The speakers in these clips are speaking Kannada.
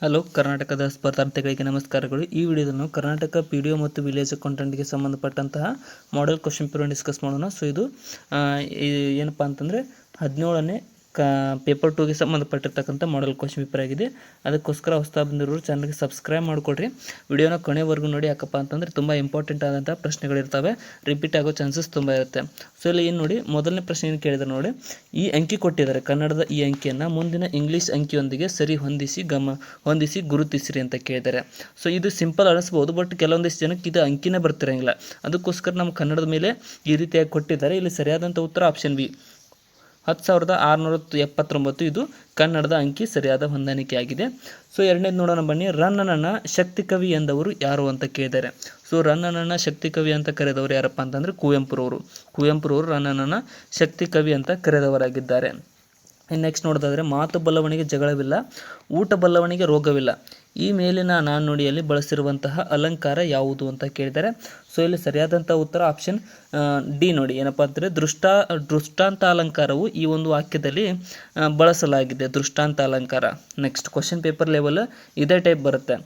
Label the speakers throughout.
Speaker 1: ಹಲೋ, ಕರ್ನಾಟಕದ ಸ್ಪರ್ಧಾರ್ಥಿಗಳಿಗೆ ನಮಸ್ಕಾರಗಳು. ಈ ವಿಡಿಯೋದಲ್ಲಿ ನಾವು ಕರ್ನಾಟಕ PDO ಮತ್ತು ವಿಲೇಜ್ ಅಕೌಂಟೆಂಟ್ಗೆ ಸಂಬಂಧಪಟ್ಟಂತಹ ಮಾಡೆಲ್ ಕ್ವಶನ್ ಪೇಪರ್ ಡಿಸ್ಕಸ್ ಮಾಡೋಣ. ಸೊ ಇದು ಏನಪ್ಪ ಅಂತಂದರೆ 17ನೇ ಪೇಪರ್ 2ಗೆ ಸಂಬಂಧಪಟ್ಟಿರ್ತಕ್ಕಂಥ ಮಾಡೆಲ್ ಕ್ವಶನ್ ಪೇಪರ್ ಆಗಿದೆ. ಅದಕ್ಕೋಸ್ಕರ ಹೊಸದಾಗಿ ಬಂದಿರೋರು ಚಾನಲ್ಗೆ ಸಬ್ಸ್ಕ್ರೈಬ್ ಮಾಡಿಕೊಡ್ರಿ. ವಿಡಿಯೋನ ಕೊನೆವರೆಗೂ ನೋಡಿ. ಯಾಕಪ್ಪ ಅಂತಂದರೆ ತುಂಬ ಇಂಪಾರ್ಟೆಂಟ್ ಆದಂಥ ಪ್ರಶ್ನೆಗಳಿರ್ತವೆ, ರಿಪೀಟ್ ಆಗೋ ಚಾನ್ಸಸ್ ತುಂಬ ಇರುತ್ತೆ. ಸೊ ಇಲ್ಲಿ ಏನು ನೋಡಿ, ಮೊದಲನೇ ಪ್ರಶ್ನೆ ಏನು ಕೇಳಿದರೆ ನೋಡಿ, ಈ ಅಂಕಿ ಕೊಟ್ಟಿದ್ದಾರೆ, ಕನ್ನಡದ ಈ ಅಂಕಿಯನ್ನು ಮುಂದಿನ ಇಂಗ್ಲೀಷ್ ಅಂಕಿಯೊಂದಿಗೆ ಸರಿ ಹೊಂದಿಸಿ ಗುರುತಿಸಿರಿ ಅಂತ ಕೇಳಿದ್ದಾರೆ. ಸೊ ಇದು ಸಿಂಪಲ್ ಅನಿಸ್ಬೋದು, ಬಟ್ ಕೆಲವೊಂದಿಷ್ಟು ಜನಕ್ಕೆ ಇದು ಅಂಕಿನೇ ಬರ್ತಿರಂಗಿಲ್ಲ. ಅದಕ್ಕೋಸ್ಕರ ನಮ್ಮ ಕನ್ನಡದ ಮೇಲೆ ಈ ರೀತಿಯಾಗಿ ಕೊಟ್ಟಿದ್ದಾರೆ. ಇಲ್ಲಿ ಸರಿಯಾದಂಥ ಉತ್ತರ ಆಪ್ಷನ್ ಬಿ, 10,679. ಇದು ಕನ್ನಡದ ಅಂಕಿ ಸರಿಯಾದ ಹೊಂದಾಣಿಕೆಯಾಗಿದೆ. ಸೊ ಎರಡನೇದು ನೋಡೋಣ ಬನ್ನಿ. ರನ್ನನನ್ನ ಶಕ್ತಿ ಕವಿ ಎಂದವರು ಯಾರು ಅಂತ ಕೇಳಿದ್ದಾರೆ. ಸೊ ರನ್ನನನ್ನ ಶಕ್ತಿ ಕವಿ ಅಂತ ಕರೆದವರು ಯಾರಪ್ಪ ಅಂತಂದರೆ ಕುವೆಂಪುರವರು ರನ್ನನನ್ನ ಶಕ್ತಿ ಕವಿ ಅಂತ ಕರೆದವರಾಗಿದ್ದಾರೆ. ನೆಕ್ಸ್ಟ್ ನೋಡೋದಾದರೆ, ಮಾತು ಬಲ್ಲವನಿಗೆ ಜಗಳವಿಲ್ಲ, ಊಟ ಬಲ್ಲವನಿಗೆ ರೋಗವಿಲ್ಲ, ಈ ಮೇಲಿನ ನಾಣ್ಣುಡಿಯಲ್ಲಿ ಬಳಸಿರುವಂತಹ ಅಲಂಕಾರ ಯಾವುದು ಅಂತ ಕೇಳಿದ್ದಾರೆ. ಸೊ ಇಲ್ಲಿ ಸರಿಯಾದಂಥ ಉತ್ತರ ಆಪ್ಷನ್ ಡಿ ನೋಡಿ. ಏನಪ್ಪ ಅಂದರೆ ದೃಷ್ಟಾಂತ ಅಲಂಕಾರವು ಈ ಒಂದು ವಾಕ್ಯದಲ್ಲಿ ಬಳಸಲಾಗಿದೆ, ದೃಷ್ಟಾಂತ ಅಲಂಕಾರ. ನೆಕ್ಸ್ಟ್ ಕ್ವಶನ್ ಪೇಪರ್ ಲೆವೆಲ್ ಇದೇ ಟೈಪ್ ಬರುತ್ತೆ.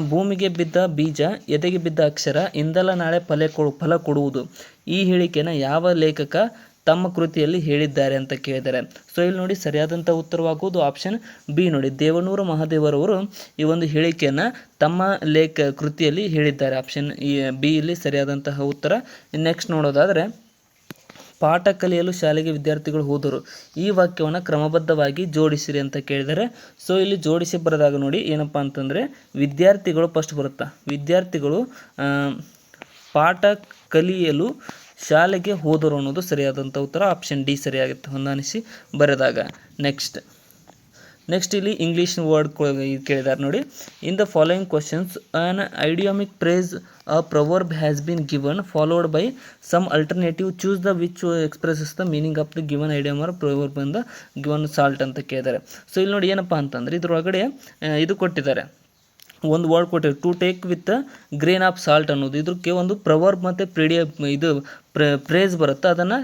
Speaker 1: ಭೂಮಿಗೆ ಬಿದ್ದ ಬೀಜ, ಎದೆಗೆ ಬಿದ್ದ ಅಕ್ಷರ, ಇಂದಲ್ಲ ನಾಳೆ ಫಲ ಕೊಡುವುದು. ಈ ಹೇಳಿಕೆನ ಯಾವ ಲೇಖಕ ತಮ್ಮ ಕೃತಿಯಲ್ಲಿ ಹೇಳಿದ್ದಾರೆ ಅಂತ ಕೇಳಿದ್ದಾರೆ. ಸೊ ಇಲ್ಲಿ ನೋಡಿ, ಸರಿಯಾದಂಥ ಉತ್ತರವಾಗುವುದು ಆಪ್ಷನ್ ಬಿ ನೋಡಿ. ದೇವನೂರು ಮಹಾದೇವರವರು ಈ ಒಂದು ಹೇಳಿಕೆಯನ್ನು ತಮ್ಮ ಕೃತಿಯಲ್ಲಿ ಹೇಳಿದ್ದಾರೆ. ಆಪ್ಷನ್ ಬಿ ಇಲ್ಲಿ ಸರಿಯಾದಂತಹ ಉತ್ತರ. ನೆಕ್ಸ್ಟ್ ನೋಡೋದಾದರೆ, ಪಾಠ ಕಲಿಯಲು ಶಾಲೆಗೆ ವಿದ್ಯಾರ್ಥಿಗಳು ಹೋದರು, ಈ ವಾಕ್ಯವನ್ನು ಕ್ರಮಬದ್ಧವಾಗಿ ಜೋಡಿಸಿರಿ ಅಂತ ಕೇಳಿದರೆ. ಸೊ ಇಲ್ಲಿ ಜೋಡಿಸಿ ಬರೆದಾಗ ನೋಡಿ, ಏನಪ್ಪ ಅಂತಂದರೆ ವಿದ್ಯಾರ್ಥಿಗಳು ಫಸ್ಟ್ ಬರುತ್ತಾ, ವಿದ್ಯಾರ್ಥಿಗಳು ಪಾಠ ಕಲಿಯಲು ಶಾಲೆಗೆ ಹೋದರು ಅನ್ನೋದು ಸರಿಯಾದಂಥ ಉತ್ತರ. ಆಪ್ಷನ್ ಡಿ ಸರಿಯಾಗುತ್ತೆ ಹೊಂದಾಣಿಸಿ ಬರೆದಾಗ. ನೆಕ್ಸ್ಟ್ ಇಲ್ಲಿ ಇಂಗ್ಲೀಷ್ ವರ್ಡ್ ಕೇಳಿದ್ದಾರೆ ನೋಡಿ. In the following questions on idiomatic phrase a proverb has been given followed by some alternative, choose the which expresses the meaning of the given idiom or proverb in the given salt ಅಂತ ಕೇಳಿದ್ದಾರೆ. ಸೊ ಇಲ್ಲಿ ನೋಡಿ, ಏನಪ್ಪ ಅಂತಂದರೆ ಇದರೊಳಗಡೆ ಇದು ಕೊಟ್ಟಿದ್ದಾರೆ, ಒಂದು ವರ್ಡ್ ಕೊಟ್ಟಿದ್ದಾರೆ, to take with grain of salt ಅನ್ನೋದು. ಇದಕ್ಕೆ ಒಂದು ಪ್ರವರ್ಬ್ ಮತ್ತು ಫ್ರೇಸ್ ಬರುತ್ತೆ, ಅದನ್ನು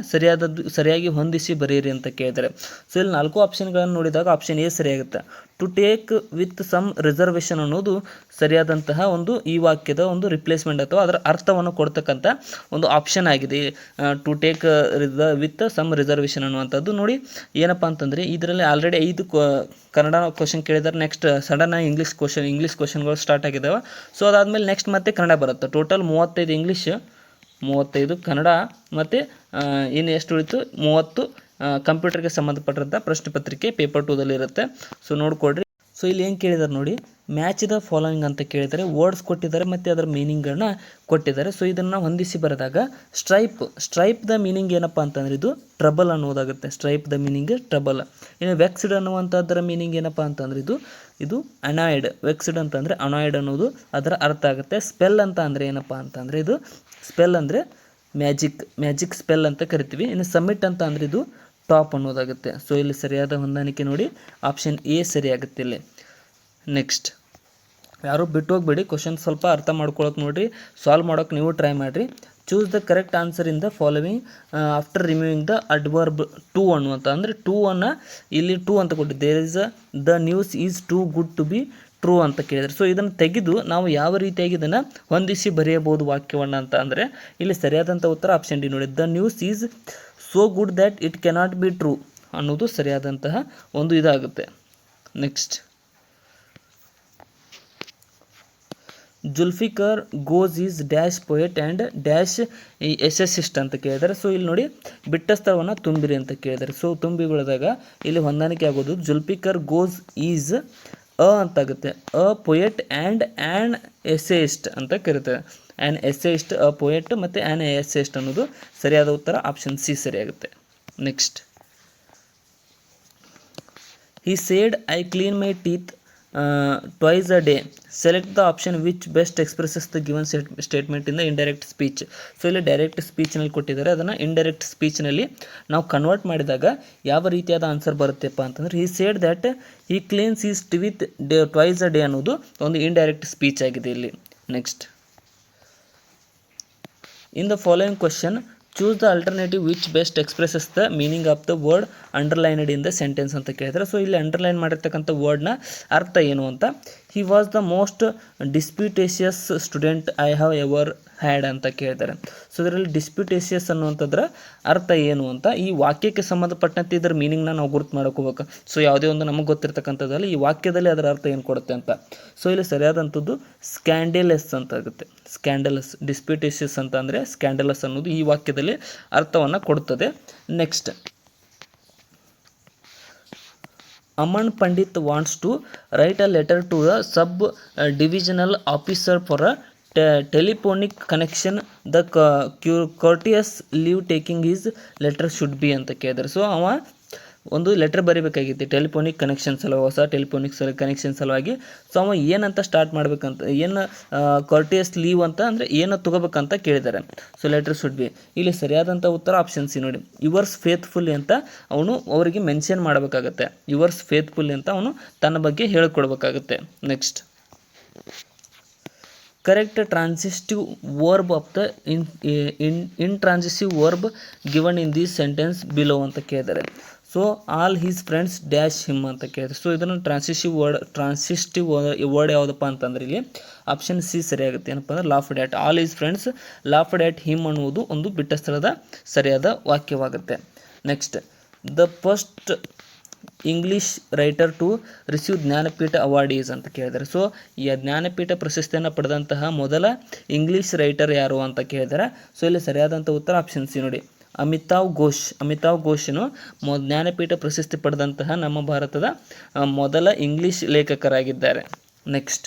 Speaker 1: ಸರಿಯಾಗಿ ಹೊಂದಿಸಿ ಬರೆಯಿರಿ ಅಂತ ಕೇಳಿದ್ದಾರೆ. ಸೊ ಇಲ್ಲಿ 4 ಆಪ್ಷನ್ಗಳನ್ನು ನೋಡಿದಾಗ ಆಪ್ಷನ್ ಎ ಸರಿಯಾಗುತ್ತೆ. To take with some reservation ಅನ್ನೋದು ಸರಿಯಾದಂತಹ ಒಂದು ಈ ವಾಕ್ಯದ ಒಂದು ರಿಪ್ಲೇಸ್ಮೆಂಟ್ ಅಥವಾ ಅದರ ಅರ್ಥವನ್ನು ಕೊಡ್ತಕ್ಕಂಥ ಒಂದು ಆಪ್ಷನ್ ಆಗಿದೆ. To take with some reservation ಅನ್ನುವಂಥದ್ದು ನೋಡಿ. ಏನಪ್ಪ ಅಂತಂದರೆ ಇದರಲ್ಲಿ ಆಲ್ರೆಡಿ 5 ಕನ್ನಡ ಕ್ವಶನ್ ಕೇಳಿದ್ದಾರೆ. ನೆಕ್ಸ್ಟ್ ಸಡನ್ ಇಂಗ್ಲೀಷ್ ಕ್ವಶನ್ಗಳು ಸ್ಟಾರ್ಟ್ ಆಗಿದ್ದಾವೆ. ಸೊ ಅದಾದಮೇಲೆ ನೆಕ್ಸ್ಟ್ ಮತ್ತೆ ಕನ್ನಡ ಬರುತ್ತೆ. ಟೋಟಲ್ 35 ಇಂಗ್ಲೀಷ್, 35 ಕನ್ನಡ, ಮತ್ತು ಇನ್ನು ಎಷ್ಟು ಉಳಿತು 30 ಕಂಪ್ಯೂಟರ್ಗೆ ಸಂಬಂಧಪಟ್ಟಂಥ ಪ್ರಶ್ನೆ ಪತ್ರಿಕೆ ಪೇಪರ್ 2ದಲ್ಲಿ ಇರುತ್ತೆ. ಸೊ ನೋಡ್ಕೊಡ್ರಿ. ಸೊ ಇಲ್ಲಿ ಏನು ಕೇಳಿದ್ದಾರೆ ನೋಡಿ, ಮ್ಯಾಚ್ ದ ಫಾಲೋಯಿಂಗ್ ಅಂತ ಕೇಳಿದ್ದಾರೆ. ವರ್ಡ್ಸ್ ಕೊಟ್ಟಿದ್ದಾರೆ ಮತ್ತು ಅದರ ಮೀನಿಂಗನ್ನು ಕೊಟ್ಟಿದ್ದಾರೆ. ಸೊ ಇದನ್ನು ಹೊಂದಿಸಿ ಬರೆದಾಗ ಸ್ಟ್ರೈಪ್ ದ ಮೀನಿಂಗ್ ಏನಪ್ಪ ಅಂತಂದರೆ ಇದು ಟ್ರಬಲ್ ಅನ್ನೋದಾಗುತ್ತೆ. Strife the meaning trouble. ಇನ್ನು ವೆಕ್ಸ್ಡ್ ಅನ್ನುವಂಥದ್ದರ ಮೀನಿಂಗ್ ಏನಪ್ಪ ಅಂತಂದರೆ ಇದು ಅನಾಯ್ಡ್. ವೆಕ್ಸ್ಡ್ ಅಂತಂದರೆ ಅನಾಯ್ಡ್ ಅನ್ನೋದು ಅದರ ಅರ್ಥ ಆಗುತ್ತೆ. ಸ್ಪೆಲ್ ಅಂತ ಅಂದರೆ ಏನಪ್ಪ ಅಂತಂದರೆ ಇದು ಸ್ಪೆಲ್ ಅಂದರೆ ಮ್ಯಾಜಿಕ್ ಸ್ಪೆಲ್ ಅಂತ ಕರಿತೀವಿ. ಇನ್ನು ಸಬ್ಮಿಟ್ ಅಂತ ಅಂದರೆ ಇದು ಟಾಪ್ ಅನ್ನೋದಾಗುತ್ತೆ. ಸೊ ಇಲ್ಲಿ ಸರಿಯಾದ ಹೊಂದಾಣಿಕೆ ನೋಡಿ, ಆಪ್ಷನ್ ಎ ಸರಿಯಾಗುತ್ತೆ ಇಲ್ಲಿ. ನೆಕ್ಸ್ಟ್ ಯಾರು ಬಿಟ್ಟು ಹೋಗ್ಬೇಡಿ, ಕ್ವಶನ್ ಸ್ವಲ್ಪ ಅರ್ಥ ಮಾಡ್ಕೊಳಕ್ಕೆ ನೋಡಿರಿ, ಸಾಲ್ವ್ ಮಾಡೋಕ್ಕೆ ನೀವು ಟ್ರೈ ಮಾಡಿರಿ. Choose the correct answer in the following after removing the adverb too ಅನ್ನುವಂಥ, ಅಂದರೆ ಟೂ ಅನ್ನು ಇಲ್ಲಿ ಟೂ ಅಂತ ಕೊಟ್ಟು there is the news is too good to be true ಅಂತ ಕೇಳಿದರೆ. ಸೊ ಇದನ್ನು ತೆಗೆದು ನಾವು ಯಾವ ರೀತಿಯಾಗಿ ಇದನ್ನು ಹೊಂದಿಸಿ ಬರೆಯಬಹುದು ವಾಕ್ಯವನ್ನು ಅಂತ ಅಂದರೆ ಇಲ್ಲಿ ಸರಿಯಾದಂಥ ಉತ್ತರ ಆಪ್ಷನ್ ಡಿ ನೋಡಿ. The news is so good that it cannot be true ಅನ್ನೋದು ಸರಿಯಾದಂತಹ ಒಂದು ಇದಾಗುತ್ತೆ. Next Zulfikar Ghose is dash poet and dash essayist ಅಂತ ಕೇಳಿದ್ದಾರೆ. ಸೊ ಇಲ್ಲಿ ನೋಡಿ, ಬಿಟ್ಟ ಸ್ಥಳವನ್ನು ತುಂಬಿರಿ ಅಂತ ಕೇಳಿದ್ದಾರೆ. ಸೊ ತುಂಬಿ ಬೆಳೆದಾಗ ಇಲ್ಲಿ ಹೊಂದಾಣಿಕೆ ಆಗೋದು ಜುಲ್ಫಿಕರ್ ಗೋಸ್ ಈಸ್ ಅಂತಾಗುತ್ತೆ. A poet and an essayist ಅಂತ ಕರೀತಾರೆ. ಆ್ಯನ್ ಎಸೆಯಿಸ್ಟ್, ಅ ಪೊಯೆಟ್ ಮತ್ತು ಆ್ಯನ್ ಎಸೆಯಿಸ್ಟ್ ಅನ್ನೋದು ಸರಿಯಾದ ಉತ್ತರ ಆಪ್ಷನ್ ಸಿ ಸರಿಯಾಗುತ್ತೆ. Next he said I clean my teeth twice a day. Select the option which best expresses the given statement in the indirect speech. So ಇಲ್ಲಿ ಡೈರೆಕ್ಟ್ ಸ್ಪೀಚ್ನಲ್ಲಿ ಕೊಟ್ಟಿದ್ದಾರೆ, ಅದನ್ನು ಇಂಡೈರೆಕ್ಟ್ ಸ್ಪೀಚ್ನಲ್ಲಿ ನಾವು ಕನ್ವರ್ಟ್ ಮಾಡಿದಾಗ ಯಾವ ರೀತಿಯಾದ ಆನ್ಸರ್ ಬರುತ್ತೆಪ್ಪ ಅಂತಂದರೆ, ಹಿ said that he cleanse is teeth twice a day ಅನ್ನೋದು ಒಂದು ಇಂಡೈರೆಕ್ಟ್ ಸ್ಪೀಚ್ ಆಗಿದೆ ಇಲ್ಲಿ. Next in the following question choose the alternative which best expresses the meaning of the word underlined in the sentence ಅಂತ ಕೇಳಿದರೆ. ಸೊ ಇಲ್ಲಿ ಅಂಡರ್ಲೈನ್ ಮಾಡಿರ್ತಕ್ಕಂಥ ವರ್ಡ್ನ ಅರ್ಥ ಏನು ಅಂತ he was the most disputatious student I have ever had ಅಂತ ಕೇಳಿದ್ದಾರೆ. ಸೊ ಇದರಲ್ಲಿ ಡಿಸ್ಪ್ಯೂಟೇಷಿಯಸ್ ಅನ್ನುವಂಥದ್ರ ಅರ್ಥ ಏನು ಅಂತ, ಈ ವಾಕ್ಯಕ್ಕೆ ಸಂಬಂಧಪಟ್ಟಂತೆ ಇದರ ಮೀನಿಂಗ್ನ ನಾವು ಗುರುತು ಮಾಡ್ಕೋಬೇಕು. ಸೊ ಯಾವುದೇ ಒಂದು ನಮಗೆ ಗೊತ್ತಿರ್ತಕ್ಕಂಥದ್ದಲ್ಲಿ ಈ ವಾಕ್ಯದಲ್ಲಿ ಅದರ ಅರ್ಥ ಏನು ಕೊಡುತ್ತೆ ಅಂತ. ಸೊ ಇಲ್ಲಿ ಸರಿಯಾದಂಥದ್ದು ಸ್ಕ್ಯಾಂಡಲಸ್ ಅಂತ ಆಗುತ್ತೆ. ಸ್ಕ್ಯಾಂಡಲಸ್, ಡಿಸ್ಪ್ಯೂಟೇಷಿಯಸ್ ಅಂತ ಅಂದರೆ ಸ್ಕ್ಯಾಂಡಲಸ್ ಅನ್ನೋದು ಈ ವಾಕ್ಯದಲ್ಲಿ ಅರ್ಥವನ್ನು ಕೊಡುತ್ತದೆ. Next, Aman Pandit wants to write a letter to the sub-divisional officer for a telephonic connection. The courteous leave taking his letter should be ಅಂತ ಕೇಳಿದ್ದಾರೆ. ಸೊ ಅವ ಒಂದು ಲೆಟರ್ ಬರೀಬೇಕಾಗಿತ್ತು ಟೆಲಿಫೋನಿಕ್ ಕನೆಕ್ಷನ್ ಸಲುವಾಗಿ, ಹೊಸ ಟೆಲಿಫೋನಿಕ್ ಕನೆಕ್ಷನ್ ಸಲುವಾಗಿ. ಸೊ ಅವ ಏನಂತ ಸ್ಟಾರ್ಟ್ ಮಾಡ್ಬೇಕಂತ, ಏನು ಕರ್ಟಿಯಸ್ ಲೀವ್ ಅಂತ ಅಂದರೆ ಏನು ತೊಗೋಬೇಕಂತ ಕೇಳಿದ್ದಾರೆ. ಸೊ ಲೆಟರ್ ಶುಡ್ ಬಿ, ಇಲ್ಲಿ ಸರಿಯಾದಂಥ ಉತ್ತರ ಆಪ್ಷನ್ ಸಿ ನೋಡಿ, ಯುವರ್ಸ್ ಫೇತ್ಫುಲ್ಲಿ ಅಂತ ಅವನು ಅವರಿಗೆ ಮೆನ್ಷನ್ ಮಾಡಬೇಕಾಗತ್ತೆ. ಯುವರ್ಸ್ ಫೇತ್ಫುಲ್ಲಿ ಅಂತ ಅವನು ತನ್ನ ಬಗ್ಗೆ ಹೇಳಿಕೊಡ್ಬೇಕಾಗತ್ತೆ. Next, correct transitive verb of the intransitive verb given in this sentence below ಅಂತ ಕೇಳಿದ್ದಾರೆ. So all his friends dash him ಅಂತ ಕೇಳಿದ್ರೆ. ಸೊ ಇದನ್ನು ಟ್ರಾನ್ಸಿಟಿವ್ ವರ್ಡ್ ಯಾವುದಪ್ಪ ಅಂತಂದ್ರೆ ಇಲ್ಲಿ ಆಪ್ಷನ್ ಸಿ ಸರಿಯಾಗುತ್ತೆ. ಏನಪ್ಪ ಅಂದ್ರೆ laughed at. All his friends laughed at him ಅನ್ನುವುದು ಒಂದು ಬಿಟ್ಟ ಸ್ಥಳದ ಸರಿಯಾದ ವಾಕ್ಯವಾಗುತ್ತೆ. Next, the first English writer to receive Jnanpith award is ಅಂತ ಕೇಳಿದ್ದಾರೆ. ಸೊ ಈ ಜ್ಞಾನಪೀಠ ಪ್ರಶಸ್ತಿಯನ್ನು ಪಡೆದಂತಹ ಮೊದಲ ಇಂಗ್ಲೀಷ್ ರೈಟರ್ ಯಾರು ಅಂತ ಕೇಳಿದ್ದಾರೆ. ಸೊ ಇಲ್ಲಿ ಸರಿಯಾದಂಥ ಉತ್ತರ ಆಪ್ಷನ್ ಸಿ ನೋಡಿ, ಅಮಿತಾವ್ ಘೋಷ್. ಅಮಿತಾವ್ ಘೋಷನು ಜ್ಞಾನಪೀಠ ಪ್ರಶಸ್ತಿ ಪಡೆದಂತಹ ನಮ್ಮ ಭಾರತದ ಮೊದಲ ಇಂಗ್ಲೀಷ್ ಲೇಖಕರಾಗಿದ್ದಾರೆ. Next,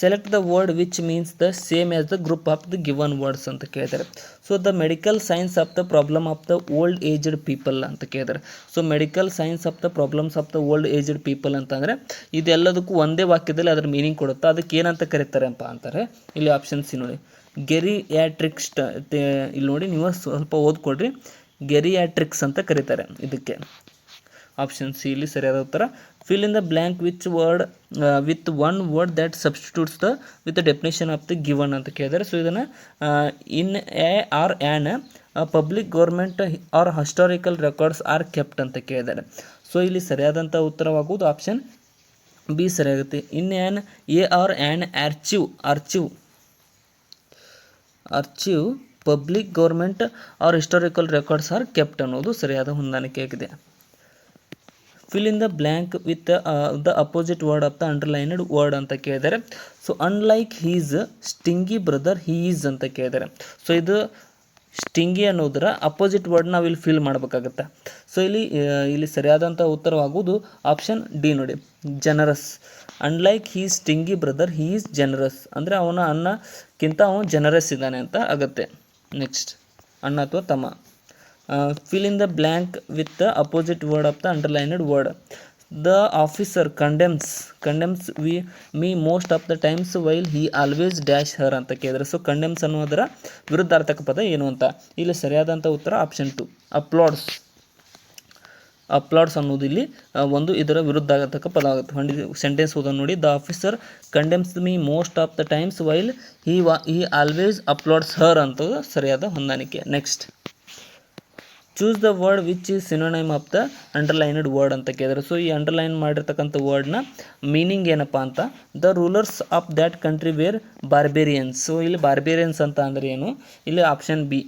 Speaker 1: select the word which means the same as the group of the given words ಅಂತ ಕೇಳಿದ್ದಾರೆ. So the medical science of the problem of the old aged people ಅಂತ ಕೇಳಿದ್ದಾರೆ. So medical science of the problems of the old aged people ಅಂತಂದರೆ ಇದೆಲ್ಲದಕ್ಕೂ ಒಂದೇ ವಾಕ್ಯದಲ್ಲಿ ಅದರ ಮೀನಿಂಗ್ ಕೊಡುತ್ತೆ. ಅದಕ್ಕೆ ಏನಂತ ಕರೀತಾರೆ ಅಂತಾರೆ, ಇಲ್ಲಿ ಆಪ್ಷನ್ ಸಿ ನೋಡಿ, ಗೆರಿಯಾಟ್ರಿಕ್ಸ್. ಇಲ್ಲಿ ನೋಡಿ ನೀವು ಸ್ವಲ್ಪ ಓದ್ಕೊಡ್ರಿ, ಗೆರಿಯಾಟ್ರಿಕ್ಸ್ ಅಂತ ಕರೀತಾರೆ ಇದಕ್ಕೆ. ಆಪ್ಷನ್ ಸಿ ಇಲ್ಲಿ ಸರಿಯಾದ ಉತ್ತರ. Fill in the blank with one word that substitutes with the definition of the given ಅಂತ ಕೇಳಿದ್ದಾರೆ. ಸೊ ಇದನ್ನು in a or an public government or historical records are kept ಅಂತ ಕೇಳಿದ್ದಾರೆ. ಸೊ ಇಲ್ಲಿ ಸರಿಯಾದಂಥ ಉತ್ತರವಾಗುವುದು ಆಪ್ಷನ್ ಬಿ ಸರಿಯಾಗುತ್ತೆ. In an a or an archive public government or historical records are kept ಅನ್ನೋದು ಸರಿಯಾದ ಹೊಂದಾಣಿಕೆಯಾಗಿದೆ. Fill in the blank with the opposite word of the underlined word ಅಂತ ಕೇಳಿದ್ದಾರೆ. So unlike his stingy brother he is ಅಂತ ಕೇಳಿದ್ದಾರೆ. ಸೊ ಇದು ಸ್ಟಿಂಗಿ ಅನ್ನೋದರ ಅಪೋಸಿಟ್ ವರ್ಡ್ ನಾವು ಇಲ್ಲಿ ಫಿಲ್ ಮಾಡಬೇಕಾಗತ್ತೆ. ಸೊ ಇಲ್ಲಿ ಸರಿಯಾದಂಥ ಉತ್ತರವಾಗುವುದು ಆಪ್ಷನ್ ಡಿ ನೋಡಿ, generous. Unlike he stingy brother he is generous ಅಂದರೆ ಅವನ ಅಣ್ಣಕ್ಕಿಂತ ಅವನು ಜನರಸ್ ಇದ್ದಾನೆ ಅಂತ ಆಗುತ್ತೆ. ನೆಕ್ಸ್ಟ್, ಅಣ್ಣ ಅಥವಾ ತಮ್ಮ. Fill in the blank with the opposite word of the underlined word. The officer condemns me most of the times while he always dash her ಅಂತ ಕೇಳಿದರೆ. ಸೊ ಕಂಡೆಮ್ಸ್ ಅನ್ನೋದರ ವಿರುದ್ಧಾರ್ಥಕ ಪದ ಏನು ಅಂತ. ಇಲ್ಲಿ ಸರಿಯಾದಂಥ ಉತ್ತರ ಆಪ್ಷನ್ ಟು, ಅಪ್ಲಾಡ್ಸ್ ಅನ್ನೋದು ಇಲ್ಲಿ ಒಂದು ಇದರ ವಿರುದ್ಧಾರ್ಥಕ ಪದ ಆಗುತ್ತೆ. ಸೆಂಟೆನ್ಸ್ ಓದೋದು ನೋಡಿ, the officer condemns me most of the times while he always applauds her ಅಂತ ಸರಿಯಾದ ಹೊಂದಾಣಿಕೆ. Next, choose the word which is synonym of the underlined word ಅಂತ ಕೇಳಿದರೆ. ಸೊ ಈ ಅಂಡರ್ಲೈನ್ ಮಾಡಿರ್ತಕ್ಕಂಥ ವರ್ಡ್ನ ಮೀನಿಂಗ್ ಏನಪ್ಪ ಅಂತ, the rulers of that country wear barbarians. So ಇಲ್ಲಿ ಬಾರ್ಬೇರಿಯನ್ಸ್ ಅಂತ ಅಂದರೆ ಏನು, ಇಲ್ಲಿ ಆಪ್ಷನ್ ಬಿ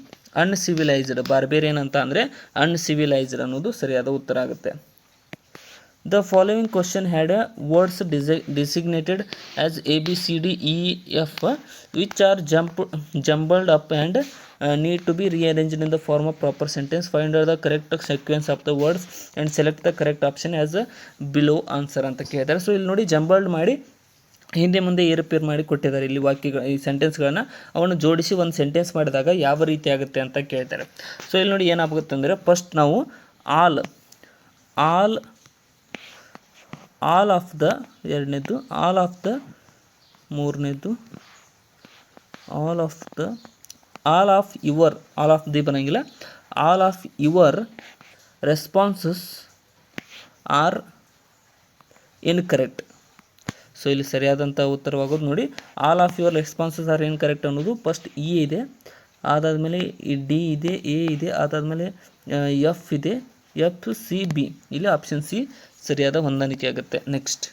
Speaker 1: ಅನ್ಸಿವಿಲೈಸ್ಡ್. ಬಾರ್ಬೇರಿಯನ್ ಅಂತ ಅಂದರೆ ಅನ್ಸಿವಿಲೈಸ್ಡ್ ಅನ್ನೋದು ಸರಿಯಾದ ಉತ್ತರ ಆಗುತ್ತೆ. The following question had words designated as A B C D E F which are jumbled up and need to be rearranged in the form of proper sentence. Find out the correct sequence of the words and select the correct option as below answer ಅಂತ ಕೇಳಿದ್ದಾರೆ. ಸೊ ಇಲ್ಲಿ ನೋಡಿ, ಜಂಬಲ್ಡ್ ಮಾಡಿ ಹಿಂದೆ ಮುಂದೆ ಏರುಪೇರು ಮಾಡಿ ಕೊಟ್ಟಿದ್ದಾರೆ ಇಲ್ಲಿ ವಾಕ್ಯಗಳು, ಈ ಸೆಂಟೆನ್ಸ್ಗಳನ್ನು ಅವನ್ನು ಜೋಡಿಸಿ ಒಂದು ಸೆಂಟೆನ್ಸ್ ಮಾಡಿದಾಗ ಯಾವ ರೀತಿ ಆಗುತ್ತೆ ಅಂತ ಕೇಳ್ತಾರೆ. ಸೊ ಇಲ್ಲಿ ನೋಡಿ ಏನಾಗುತ್ತೆ ಅಂದರೆ, ಫಸ್ಟ್ ನಾವು ಆಲ್ ಆಫ್ ದ ಎರಡನೇದು, ಆಲ್ ಆಫ್ ದ ಮೂರನೇದು, ಆಲ್ ಆಫ್ ದಿ ಬರೋಂಗಿಲ್ಲ, all of your responses are incorrect. So ಇಲ್ಲಿ ಸರಿಯಾದಂಥ ಉತ್ತರವಾಗೋದು ನೋಡಿ, all of your responses are incorrect ಅನ್ನೋದು ಫಸ್ಟ್ ಇ ಇದೆ, ಅದಾದಮೇಲೆ ಡಿ ಇದೆ, ಎ ಇದೆ, ಅದಾದಮೇಲೆ ಎಫ್ ಇದೆ, ಎಫ್ ಸಿ ಬಿ. ಇಲ್ಲಿ ಆಪ್ಷನ್ ಸಿ ಸರಿಯಾದ ಹೊಂದಾಣಿಕೆ ಆಗುತ್ತೆ. ನೆಕ್ಸ್ಟ್,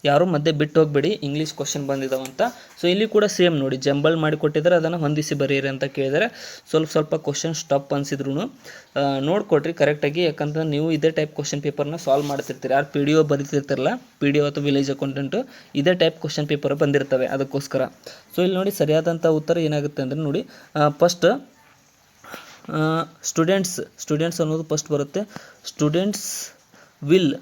Speaker 1: ಯಾರು ಮಧ್ಯೆ ಬಿಟ್ಟು ಹೋಗಬೇಡಿ, ಇಂಗ್ಲೀಷ್ ಕ್ವಶನ್ ಬಂದಿದ್ದಾವಂತ. ಸೊ ಇಲ್ಲಿ ಕೂಡ ಸೇಮ್ ನೋಡಿ, ಜಂಬಲ್ ಮಾಡಿ ಕೊಟ್ಟಿದ್ದಾರೆ, ಅದನ್ನು ಹೊಂದಿಸಿ ಬರೆಯಿರಿ ಅಂತ ಕೇಳಿದರೆ ಸ್ವಲ್ಪ ಕ್ವಶನ್ ಸ್ಟಪ್ ಅನಿಸಿದ್ರು ನೋಡ್ಕೊಡ್ರಿ ಕರೆಕ್ಟಾಗಿ, ಯಾಕಂದ್ರೆ ನೀವು ಇದೇ ಟೈಪ್ ಕ್ವಶನ್ ಪೇಪರ್ನ ಸಾಲ್ವ್ ಮಾಡ್ತಿರ್ತೀರಿ. ಯಾರು PDO ಬರೀತಿರ್ತಾರಲ್ಲ, PDO ಅಥವಾ ವಿಲೇಜ್ ಅಕೌಂಟೆಂಟು, ಇದೇ ಟೈಪ್ ಕ್ವಶನ್ ಪೇಪರ್ ಬಂದಿರ್ತವೆ, ಅದಕ್ಕೋಸ್ಕರ. ಸೊ ಇಲ್ಲಿ ನೋಡಿ ಸರಿಯಾದಂಥ ಉತ್ತರ ಏನಾಗುತ್ತೆ ಅಂದರೆ ನೋಡಿ, ಫಸ್ಟ್ ಸ್ಟೂಡೆಂಟ್ಸ್ ಅನ್ನೋದು ಫಸ್ಟ್ ಬರುತ್ತೆ. ಸ್ಟೂಡೆಂಟ್ಸ್ ವಿಲ್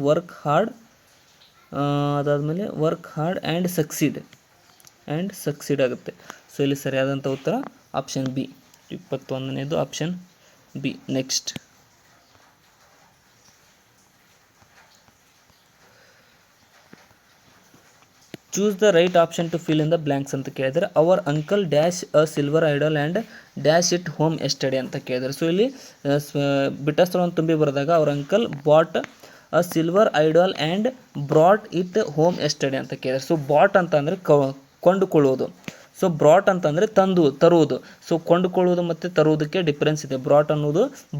Speaker 1: ವರ್ಕ್ ಹಾರ್ಡ್ ಅದಾದಮೇಲೆ ವರ್ಕ್ ಹಾರ್ಡ್ ಆ್ಯಂಡ್ ಸಕ್ಸೀಡ್ ಆಗುತ್ತೆ. ಸೊ ಇಲ್ಲಿ ಸರಿಯಾದಂಥ ಉತ್ತರ ಆಪ್ಷನ್ ಬಿ, 21ನೇದು option B. Next, choose the right option to fill in the blanks ಅಂತ ಕೇಳಿದರೆ, our uncle dash a silver idol and dash it home yesterday ಅಂತ ಕೇಳಿದರೆ. ಸೊ ಇಲ್ಲಿ ಬಿಟ್ಟ ಸ್ಥಳವನ್ನು ತುಂಬಿ ಬರೆದಾಗ ಅವ್ರ uncle bought a silver idol and brought it home yesterday ಅಂತ ಕೇಳಿದರೆ. ಸೊ ಬಾಟ್ ಅಂತ ಅಂದರೆ ಕೊಂಡುಕೊಳ್ಳುವುದು, ಸೊ ಬ್ರಾಟ್ ಅಂತಂದರೆ ತರುವುದು. ಸೊ ಕೊಂಡುಕೊಳ್ಳುವುದು ಮತ್ತು ತರುವುದಕ್ಕೆ ಡಿಫ್ರೆನ್ಸ್ ಇದೆ.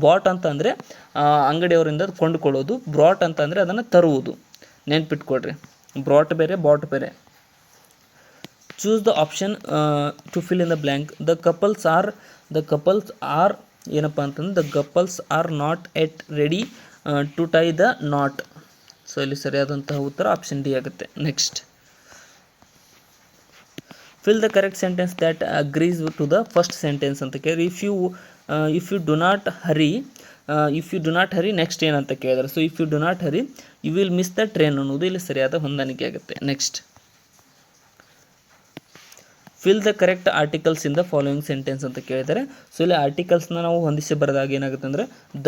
Speaker 1: ಬಾಟ್ ಅಂತ ಅಂದರೆ ಅಂಗಡಿಯವರಿಂದ ಕೊಂಡುಕೊಳ್ಳೋದು, ಬ್ರಾಟ್ ಅಂತ ಅಂದರೆ ಅದನ್ನು ತರುವುದು. ನೆನ್ಪಿಟ್ಕೊಳ್ರಿ, ಬ್ರಾಟ್ ಬೇರೆ, ಬಾಟ್ ಬೇರೆ. Choose the option to fill in the blank. The couples are ಏನಪ್ಪ ಅಂತಂದ್ರೆ, the couples are not yet ready to tie the knot. So ಇಲ್ಲಿ ಸರಿಯಾದಂತಹ ಉತ್ತರ ಆಪ್ಷನ್ ಡಿ ಆಗುತ್ತೆ. Next, fill the correct sentence that agrees to the first sentence ಅಂತ ಕೇಳಿದ್ರೆ, if you do not hurry next ಏನಂತ ಕೇಳಿದ್ರೆ, so if you do not hurry you will miss the train ಅನ್ನೋದು ಇಲ್ಲಿ ಸರಿಯಾದ ಹೊಂದಾಣಿಕೆ ಆಗುತ್ತೆ. Next, fill the correct articles in the following sentence ಅಂತ ಕೇಳಿದರೆ, ಸೊ ಇಲ್ಲಿ ಆರ್ಟಿಕಲ್ಸ್ನ ನಾವು ಹೊಂದಿಸಿ ಬರೆದಾಗ ಏನಾಗುತ್ತೆ ಅಂದರೆ, ದ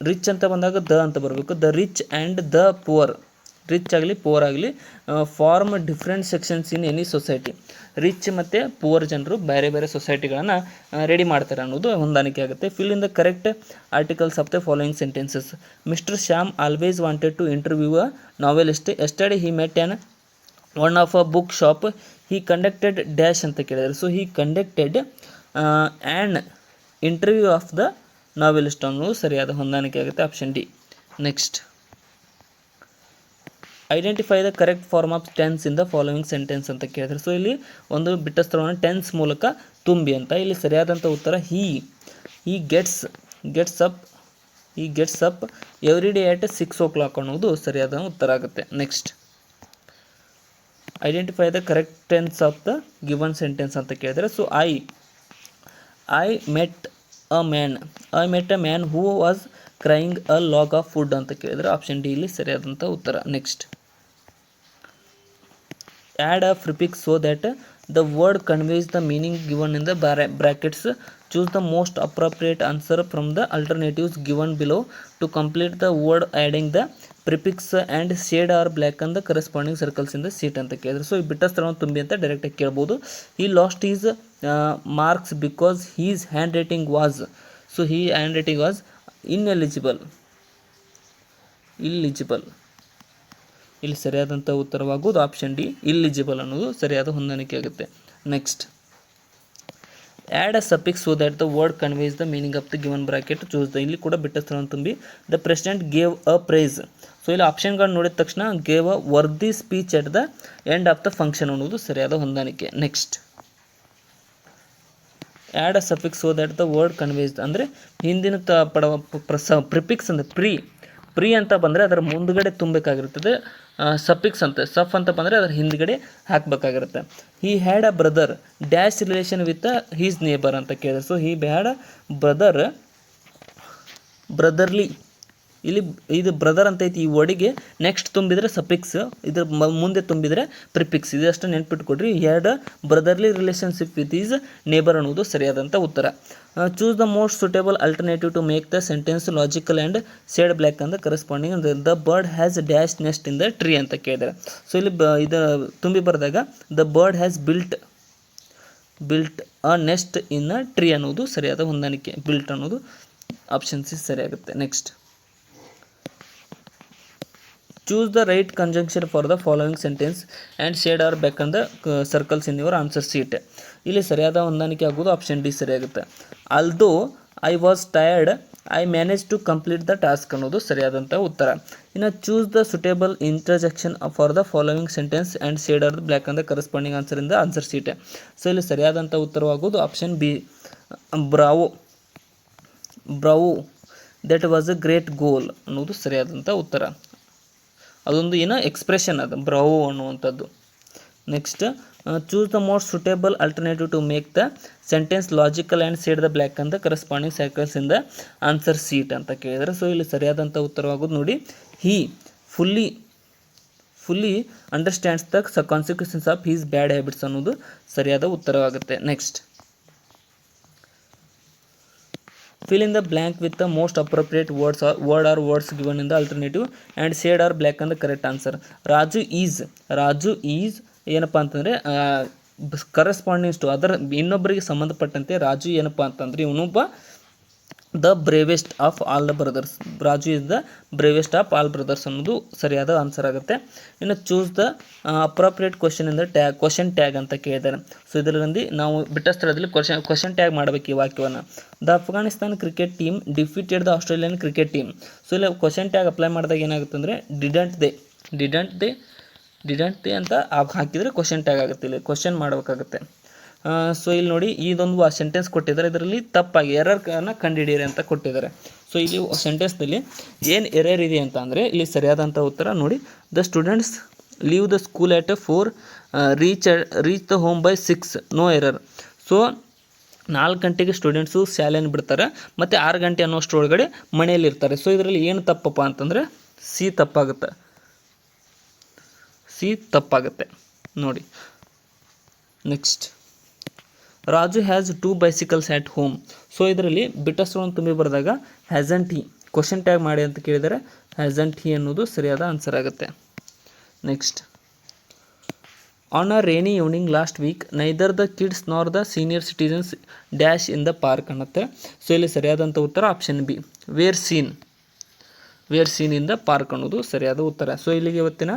Speaker 1: ರಿಚ್ ಅಂತ ಬಂದಾಗ ದ ಅಂತ ಬರಬೇಕು. The rich and the poor, rich ಆಗಲಿ ಪುವರ್ ಆಗಲಿ, form different sections in any society. Rich ಮತ್ತು ಪುವರ್ ಜನರು ಬೇರೆ ಬೇರೆ ಸೊಸೈಟಿಗಳನ್ನು ರೆಡಿ ಮಾಡ್ತಾರೆ ಅನ್ನೋದು ಹೊಂದಾಣಿಕೆ ಆಗುತ್ತೆ. Fill in the correct articles of the following sentences. Mister Shyam always wanted to interview a novelist. Yesterday he met one of a book shop. He conducted dash ಅಂತ ಕೇಳಿದರೆ, so he conducted an interview of the novelist ಅನ್ನೋದು ಸರಿಯಾದ ಹೊಂದಾಣಿಕೆ ಆಗುತ್ತೆ, option D. Next, identify the correct form of tense in the following sentence ಅಂತ ಕೇಳಿದರೆ, ಸೊ ಇಲ್ಲಿ ಒಂದು ಬಿಟ್ಟ ಸ್ಥಳವನ್ನು ಟೆನ್ಸ್ ಮೂಲಕ ತುಂಬಿ ಅಂತ. ಇಲ್ಲಿ ಸರಿಯಾದಂಥ ಉತ್ತರ he gets up every day at 6 o'clock ಅನ್ನೋದು ಸರಿಯಾದ ಉತ್ತರ ಆಗುತ್ತೆ. Next, identify the correct tense of the given sentence ಅಂತ ಕೇಳಿದರೆ, so I met a man who was crying a log of food ಅಂತ ಕೇಳಿದರೆ ಆಪ್ಷನ್ ಡಿ ಇಲ್ಲಿ ಸರಿಯಾದಂಥ ಉತ್ತರ. Next, add a prefix so that the word conveys the meaning given in the brackets. Choose the most appropriate answer from the alternatives given below to complete the word adding the prefix and shade or blacken the corresponding circles in the sheet ಅಂತ ಕೇಳಿದ್ರೆ, ಸೊ ಈ ಬಿಟ್ಟ ಸ್ಥಳವನ್ನು ತುಂಬಿ ಅಂತ ಡೈರೆಕ್ಟಾಗಿ ಕೇಳ್ಬೋದು. ಈ lost his marks because his handwriting was ineligible. ಇಲ್ಲಿ ಸರಿಯಾದಂಥ ಉತ್ತರವಾಗುವುದು ಆಪ್ಷನ್ ಡಿ, ಇಲ್ಲಿಜಿಬಲ್ ಅನ್ನೋದು ಸರಿಯಾದ ಹೊಂದಾಣಿಕೆ ಆಗುತ್ತೆ. Next, add a suffix so that the word conveys the meaning of the given bracket. Choose the, ಇಲ್ಲಿ ಕೂಡ ಬಿಟ್ಟ ಸ್ಥಳವನ್ನು ತುಂಬಿ. The president gave a prize. So ಇಲ್ಲಿ ಆಪ್ಷನ್ಗಳನ್ನು ನೋಡಿದ ತಕ್ಷಣ gave a worthy speech at the end of the function ಅನ್ನೋದು ಸರಿಯಾದ ಹೊಂದಾಣಿಕೆ. Next, add a suffix so that the word conveys ಅಂದರೆ ಹಿಂದಿನ ಪ್ರಿಫಿಕ್ಸ್ ಅಂದರೆ ಪ್ರೀ ಅಂತ ಬಂದರೆ ಅದರ ಮುಂದುಗಡೆ ತುಂಬಬೇಕಾಗಿರ್ತದೆ. ಸಫಿಕ್ಸ್ ಅಂತ ಬಂದರೆ ಅದರ ಹಿಂದ್ಗಡೆ ಹಾಕಬೇಕಾಗಿರುತ್ತೆ. He had a brother dash relation with his neighbour ಅಂತ ಕೇಳಿದ್ರೆ, so he had a brotherly. ಇಲ್ಲಿ ಇದು ಬ್ರದರ್ ಅಂತ ಐತಿ, ಈ ವರ್ಡಿಗೆ ನೆಕ್ಸ್ಟ್ ತುಂಬಿದರೆ ಸಫಿಕ್ಸ್, ಇದ್ರ ಮುಂದೆ ತುಂಬಿದರೆ ಪ್ರಿಫಿಕ್ಸ್. ಇದಷ್ಟು ನೆನ್ಪಿಟ್ಕೊಡ್ರಿ. Had brotherly relationship with his neighbour ಅನ್ನೋದು ಸರಿಯಾದಂಥ ಉತ್ತರ. Choose the most suitable alternative to make the sentence logical and shade black ಅಂತ corresponding. The bird has dash nest in the tree ಅಂತ ಕೇಳಿದರೆ, ಸೊ ಇಲ್ಲಿ ಇದು ತುಂಬಿ ಬರೆದಾಗ the bird has built a nest in a tree ಅನ್ನೋದು ಸರಿಯಾದ ಹೊಂದಾಣಿಕೆ. ಬಿಲ್ಟ್ ಅನ್ನೋದು ಆಪ್ಷನ್ ಸಿ ಸರಿಯಾಗುತ್ತೆ. Next, choose the right conjunction for the following sentence and shade or back on the circles in your answer sheet. ಇಲ್ಲಿ ಸರಿಯಾದ ಹೊಂದಾಣಿಕೆ ಆಗೋದು ಆಪ್ಷನ್ ಡಿ ಸರಿಯಾಗುತ್ತೆ. Although I was tired I manage to complete the task ಅನ್ನೋದು ಸರಿಯಾದಂಥ ಉತ್ತರ. ಇನ್ನು choose the suitable interjection for the following sentence and shade or black on the corresponding answer in the answer sheet. So ಇಲ್ಲಿ ಸರಿಯಾದಂಥ ಉತ್ತರವಾಗೋದು option B, bravo that was a great goal ಅನ್ನೋದು ಸರಿಯಾದಂಥ ಉತ್ತರ. ಅದೊಂದು ಏನೋ ಎಕ್ಸ್ಪ್ರೆಷನ್ ಅದು ಬ್ರಾವೋ ಅನ್ನುವಂಥದ್ದು. Next choose the most suitable alternative to make the sentence logical and shade the black on the corresponding circles in the answer sheet ಅಂತ ಕೇಳಿದರೆ. ಸೊ ಇಲ್ಲಿ ಸರಿಯಾದಂಥ ಉತ್ತರವಾಗೋದು ನೋಡಿ, he fully understands the consequences of his bad habits ಅನ್ನೋದು ಸರಿಯಾದ ಉತ್ತರವಾಗುತ್ತೆ. Next fill in the blank with the most appropriate word or words given in the alternative and shade or black on the correct answer. Raju is ಏನಪ್ಪ ಅಂತಂದರೆ ಕರೆಸ್ಪಾಂಡಿಂಗ್ಸ್ ಟು ಅದರ ಇನ್ನೊಬ್ಬರಿಗೆ ಸಂಬಂಧಪಟ್ಟಂತೆ ರಾಜು ಏನಪ್ಪ ಅಂತಂದರೆ ಇವನೊಬ್ಬ the bravest of all the brothers. Raju is the bravest of all brothers ಅನ್ನೋದು ಸರಿಯಾದ ಆನ್ಸರ್ ಆಗುತ್ತೆ. ಇನ್ನು ಚೂಸ್ ದ ಅಪ್ರಾಪ್ರಿಯೇಟ್ ಕ್ವಶನ್ ಇಂದ ಕ್ವಶನ್ ಟ್ಯಾಗ್ ಅಂತ ಕೇಳಿದ್ದಾರೆ. ಸೊ ಇದರಲ್ಲಿ ನಾವು ಬಿಟ್ಟ ಸ್ಥಳದಲ್ಲಿ ಕ್ವಶನ್ ಟ್ಯಾಗ್ ಮಾಡಬೇಕು ಈ ವಾಕ್ಯವನ್ನು. The Afghanistan cricket team defeated the Australian cricket team. So ಇಲ್ಲಿ ಕ್ವಶನ್ ಟ್ಯಾಗ್ ಅಪ್ಲೈ ಮಾಡಿದಾಗ ಏನಾಗುತ್ತೆ ಅಂದರೆ ಡಿಡಂಟ್ ದೇ ಅಂತ ಹಾಕಿದರೆ ಕ್ವಶನ್ ಟ್ಯಾಗ್ ಆಗುತ್ತೆ. ಇಲ್ಲಿ ಕ್ವಶನ್ ಮಾಡಬೇಕಾಗುತ್ತೆ. ಸೊ ಇಲ್ಲಿ ನೋಡಿ, ಇದೊಂದು ಸೆಂಟೆನ್ಸ್ ಕೊಟ್ಟಿದ್ದಾರೆ, ಇದರಲ್ಲಿ ತಪ್ಪಾಗಿ ಎರರ್ನ ಕಂಡುಹಿಡಿಯಿರಿ ಅಂತ ಕೊಟ್ಟಿದ್ದಾರೆ. ಸೊ ಇಲ್ಲಿ ಸೆಂಟೆನ್ಸ್ನಲ್ಲಿ ಏನು ಎರರ್ ಇದೆ ಅಂತ ಅಂದರೆ ಇಲ್ಲಿ ಸರಿಯಾದಂಥ ಉತ್ತರ ನೋಡಿ, the students leave the school at 4 reach the home by 6 no error. So 4 ಗಂಟೆಗೆ ಸ್ಟೂಡೆಂಟ್ಸು ಶಾಲೆಯನ್ನು ಬಿಡ್ತಾರೆ ಮತ್ತು 6 ಗಂಟೆ ಅನ್ನೋಷ್ಟರೊಳಗಡೆ ಮನೆಯಲ್ಲಿರ್ತಾರೆ. ಸೊ ಇದರಲ್ಲಿ ಏನು ತಪ್ಪಪ್ಪ ಅಂತಂದರೆ ಸಿ ತಪ್ಪಾಗುತ್ತೆ ನೋಡಿ. Next Raju has 2 bicycles at home. So ಇದರಲ್ಲಿ ಬಿಟ್ಟಷ್ಟನ್ನು ತುಂಬಿ ಬರೆದಾಗ ಹ್ಯಾಸಂಟ್ ಹಿ ಕ್ವಶನ್ ಟ್ಯಾಗ್ ಮಾಡಿ ಅಂತ ಕೇಳಿದರೆ ಹ್ಯಾಸಂಟ್ ಹಿ ಅನ್ನೋದು ಸರಿಯಾದ ಆನ್ಸರ್ ಆಗುತ್ತೆ. Next on a rainy evening last week neither the kids nor the senior citizens dash in the park ಅನ್ನತ್ತೆ. ಸೊ ಇಲ್ಲಿ ಸರಿಯಾದಂಥ ಉತ್ತರ option B, were seen in the park ಅನ್ನೋದು ಸರಿಯಾದ ಉತ್ತರ. ಸೊ ಇಲ್ಲಿಗೆ ಇವತ್ತಿನ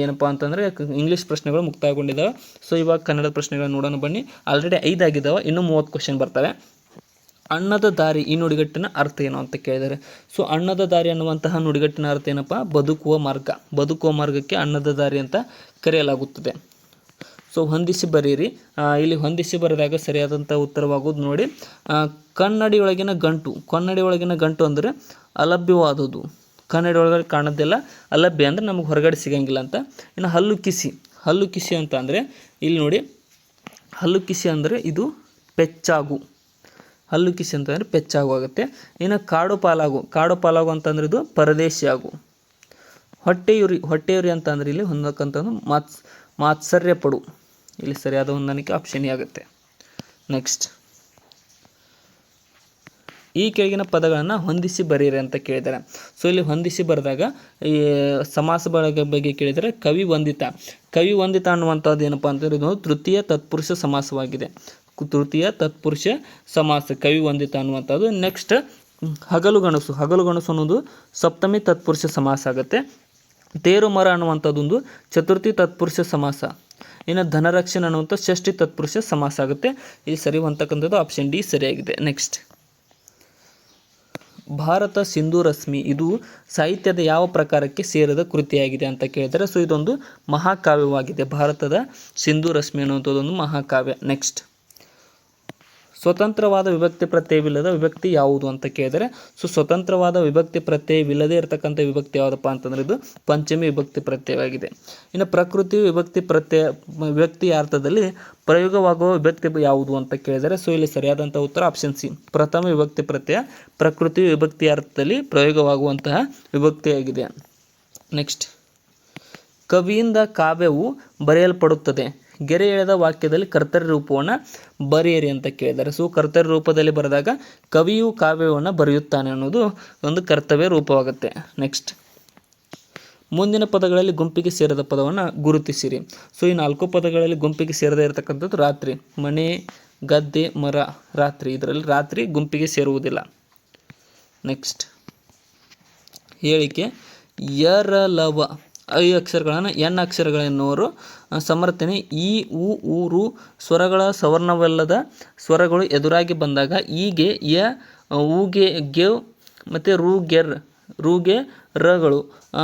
Speaker 1: ಏನಪ್ಪ ಅಂತಂದರೆ ಇಂಗ್ಲೀಷ್ ಪ್ರಶ್ನೆಗಳು ಮುಕ್ತಾಯಗೊಂಡಿದ್ದಾವೆ. ಸೊ ಇವಾಗ ಕನ್ನಡದ ಪ್ರಶ್ನೆಗಳನ್ನು ನೋಡೋಣ ಬನ್ನಿ. ಆಲ್ರೆಡಿ 5 ಆಗಿದ್ದಾವೆ, ಇನ್ನೂ 30 ಕ್ವಶನ್ ಬರ್ತವೆ. ಅನ್ನದ ದಾರಿ ಈ ನುಡಿಗಟ್ಟಿನ ಅರ್ಥ ಏನು ಅಂತ ಕೇಳಿದ್ದಾರೆ. ಸೊ ಅನ್ನದ ದಾರಿ ಅನ್ನುವಂತಹ ನುಡಿಗಟ್ಟಿನ ಅರ್ಥ ಏನಪ್ಪ, ಬದುಕುವ ಮಾರ್ಗಕ್ಕೆ ಅನ್ನದ ದಾರಿ ಅಂತ ಕರೆಯಲಾಗುತ್ತದೆ. ಸೊ ಹೊಂದಿಸಿ ಬರೀರಿ. ಇಲ್ಲಿ ಹೊಂದಿಸಿ ಬರೆದಾಗ ಸರಿಯಾದಂಥ ಉತ್ತರವಾಗೋದು ನೋಡಿ, ಕನ್ನಡಿಯೊಳಗಿನ ಗಂಟು ಅಂದರೆ ಅಲಭ್ಯವಾದದ್ದು. ಕನ್ನಡಿ ಒಳಗಡೆ ಕಾಣೋದೆಲ್ಲ ಅಲಭ್ಯ ಅಂದರೆ ನಮಗೆ ಹೊರಗಡೆ ಸಿಗಂಗಿಲ್ಲ ಅಂತ. ಇನ್ನು ಹಲ್ಲು ಕಿಸಿ ಅಂತ ಅಂದರೆ ಇಲ್ಲಿ ನೋಡಿ, ಹಲ್ಲು ಕಿಸಿ ಅಂದರೆ ಇದು ಪೆಚ್ಚಾಗು. ಹಲ್ಲು ಕಿಸಿ ಅಂತಂದರೆ ಪೆಚ್ಚಾಗು ಆಗುತ್ತೆ. ಇನ್ನು ಕಾಡು ಪಾಲಾಗು ಅಂತಂದರೆ ಇದು ಪರದೇಶಿ ಆಗು. ಹೊಟ್ಟೆಯುರಿ ಅಂತ ಅಂದರೆ ಇಲ್ಲಿ ಹೊಂದಕ್ಕಂಥದ್ದು ಮಾತ್ಸರ್ಯ ಪಡು. ಇಲ್ಲಿ ಸರಿಯಾದ ಹೊಂದಾಣಿಕೆ ಆಪ್ಷನ್ ಎ ಆಗುತ್ತೆ. ನೆಕ್ಸ್ಟ್ ಈ ಕೆಳಗಿನ ಪದಗಳನ್ನು ಹೊಂದಿಸಿ ಬರೀರಿ ಅಂತ ಕೇಳಿದ್ದಾರೆ. ಸೊ ಇಲ್ಲಿ ಹೊಂದಿಸಿ ಬರೆದಾಗ ಈ ಸಮಾಸ ಬಗ್ಗೆ ಕೇಳಿದರೆ ಕವಿ ವಂದಿತ ಅನ್ನುವಂಥದ್ದು ಏನಪ್ಪ ಅಂತಂದರೆ ಇದು ತೃತೀಯ ತತ್ಪುರುಷ ಸಮಾಸವಾಗಿದೆ. ಕವಿ ವಂದಿತ ಅನ್ನುವಂಥದ್ದು. ನೆಕ್ಸ್ಟ್ ಹಗಲುಗಣಸು ಅನ್ನೋದು ಸಪ್ತಮಿ ತತ್ಪುರುಷ ಸಮಾಸ ಆಗುತ್ತೆ. ತೇರು ಮರ ಅನ್ನುವಂಥದ್ದೊಂದು ಚತುರ್ಥಿ ತತ್ಪುರುಷ ಸಮಾಸ. ಇನ್ನು ಧನರಕ್ಷಣೆ ಅನ್ನುವಂಥ ಷಷ್ಠಿ ತತ್ಪುರುಷ ಸಮಾಸ ಆಗುತ್ತೆ. ಇಲ್ಲಿ ಸರಿ ಅಂತಕ್ಕಂಥದ್ದು ಆಪ್ಷನ್ ಡಿ ಸರಿಯಾಗಿದೆ. ನೆಕ್ಸ್ಟ್ ಭಾರತ ಸಿಂಧು ರಶ್ಮಿ ಇದು ಸಾಹಿತ್ಯದ ಯಾವ ಪ್ರಕಾರಕ್ಕೆ ಸೇರಿದ ಕೃತಿಯಾಗಿದೆ ಅಂತ ಕೇಳಿದರೆ, ಸೊ ಇದೊಂದು ಮಹಾಕಾವ್ಯವಾಗಿದೆ. ಭಾರತದ ಸಿಂಧು ರಶ್ಮಿ ಅನ್ನುವಂಥದ್ದೊಂದು ಮಹಾಕಾವ್ಯ. ನೆಕ್ಸ್ಟ್ ಸ್ವತಂತ್ರವಾದ ವಿಭಕ್ತಿ ಪ್ರತ್ಯಯವಿಲ್ಲದ ವಿಭಕ್ತಿ ಯಾವುದು ಅಂತ ಕೇಳಿದರೆ, ಸೊ ಸ್ವತಂತ್ರವಾದ ವಿಭಕ್ತಿ ಪ್ರತ್ಯಯವಿಲ್ಲದೆ ಇರತಕ್ಕಂಥ ವಿಭಕ್ತಿ ಯಾವುದಪ್ಪ ಅಂತಂದರೆ ಇದು ಪಂಚಮಿ ವಿಭಕ್ತಿ ಪ್ರತ್ಯಯವಾಗಿದೆ. ಇನ್ನು ಪ್ರಕೃತಿ ವಿಭಕ್ತಿ ಅರ್ಥದಲ್ಲಿ ಪ್ರಯೋಗವಾಗುವ ವಿಭಕ್ತಿ ಯಾವುದು ಅಂತ ಕೇಳಿದರೆ, ಸೊ ಇಲ್ಲಿ ಸರಿಯಾದಂಥ ಉತ್ತರ ಆಪ್ಷನ್ ಸಿ, ಪ್ರಥಮ ವಿಭಕ್ತಿ ಪ್ರತ್ಯಯ ಪ್ರಕೃತಿ ವಿಭಕ್ತಿ ಅರ್ಥದಲ್ಲಿ ಪ್ರಯೋಗವಾಗುವಂತಹ ವಿಭಕ್ತಿಯಾಗಿದೆ. ನೆಕ್ಸ್ಟ್ ಕವಿಯಿಂದ ಕಾವ್ಯವು ಬರೆಯಲ್ಪಡುತ್ತದೆ. ಗೆರೆ ಎಳೆದ ವಾಕ್ಯದಲ್ಲಿ ಕರ್ತರಿ ರೂಪವನ್ನು ಬರೆಯಿರಿ ಅಂತ ಕೇಳಿದ್ದಾರೆ. ಸೊ ಕರ್ತರಿ ರೂಪದಲ್ಲಿ ಬರೆದಾಗ ಕವಿಯು ಕಾವ್ಯವನ್ನು ಬರೆಯುತ್ತಾನೆ ಅನ್ನೋದು ಒಂದು ಕರ್ತವ್ಯ ರೂಪವಾಗುತ್ತೆ. ನೆಕ್ಸ್ಟ್ ಮುಂದಿನ ಪದಗಳಲ್ಲಿ ಗುಂಪಿಗೆ ಸೇರಿದ ಪದವನ್ನು ಗುರುತಿಸಿರಿ. ಸೊ ಈ 4 ಪದಗಳಲ್ಲಿ ಗುಂಪಿಗೆ ಸೇರದೇ ಇರತಕ್ಕಂಥದ್ದು ರಾತ್ರಿ. ಮನೆ, ಗದ್ದೆ, ಮರ, ರಾತ್ರಿ. ಇದರಲ್ಲಿ ರಾತ್ರಿ ಗುಂಪಿಗೆ ಸೇರುವುದಿಲ್ಲ. ನೆಕ್ಸ್ಟ್ ಹೇಳಿಕೆ ಎರಲವ 5 ಅಕ್ಷರಗಳನ್ನು ಎನ್ ಅಕ್ಷರಗಳೆನ್ನುವರು. ಸಮರ್ಥನೆ ಈ ಉ ಊರು ಸ್ವರಗಳ ಸವರ್ಣವಲ್ಲದ ಸ್ವರಗಳು ಎದುರಾಗಿ ಬಂದಾಗ ಈಗೆ ಯ ಊಗೆ ಗೆವ್ ಮತ್ತು ರೂಗೆ ರಗಳು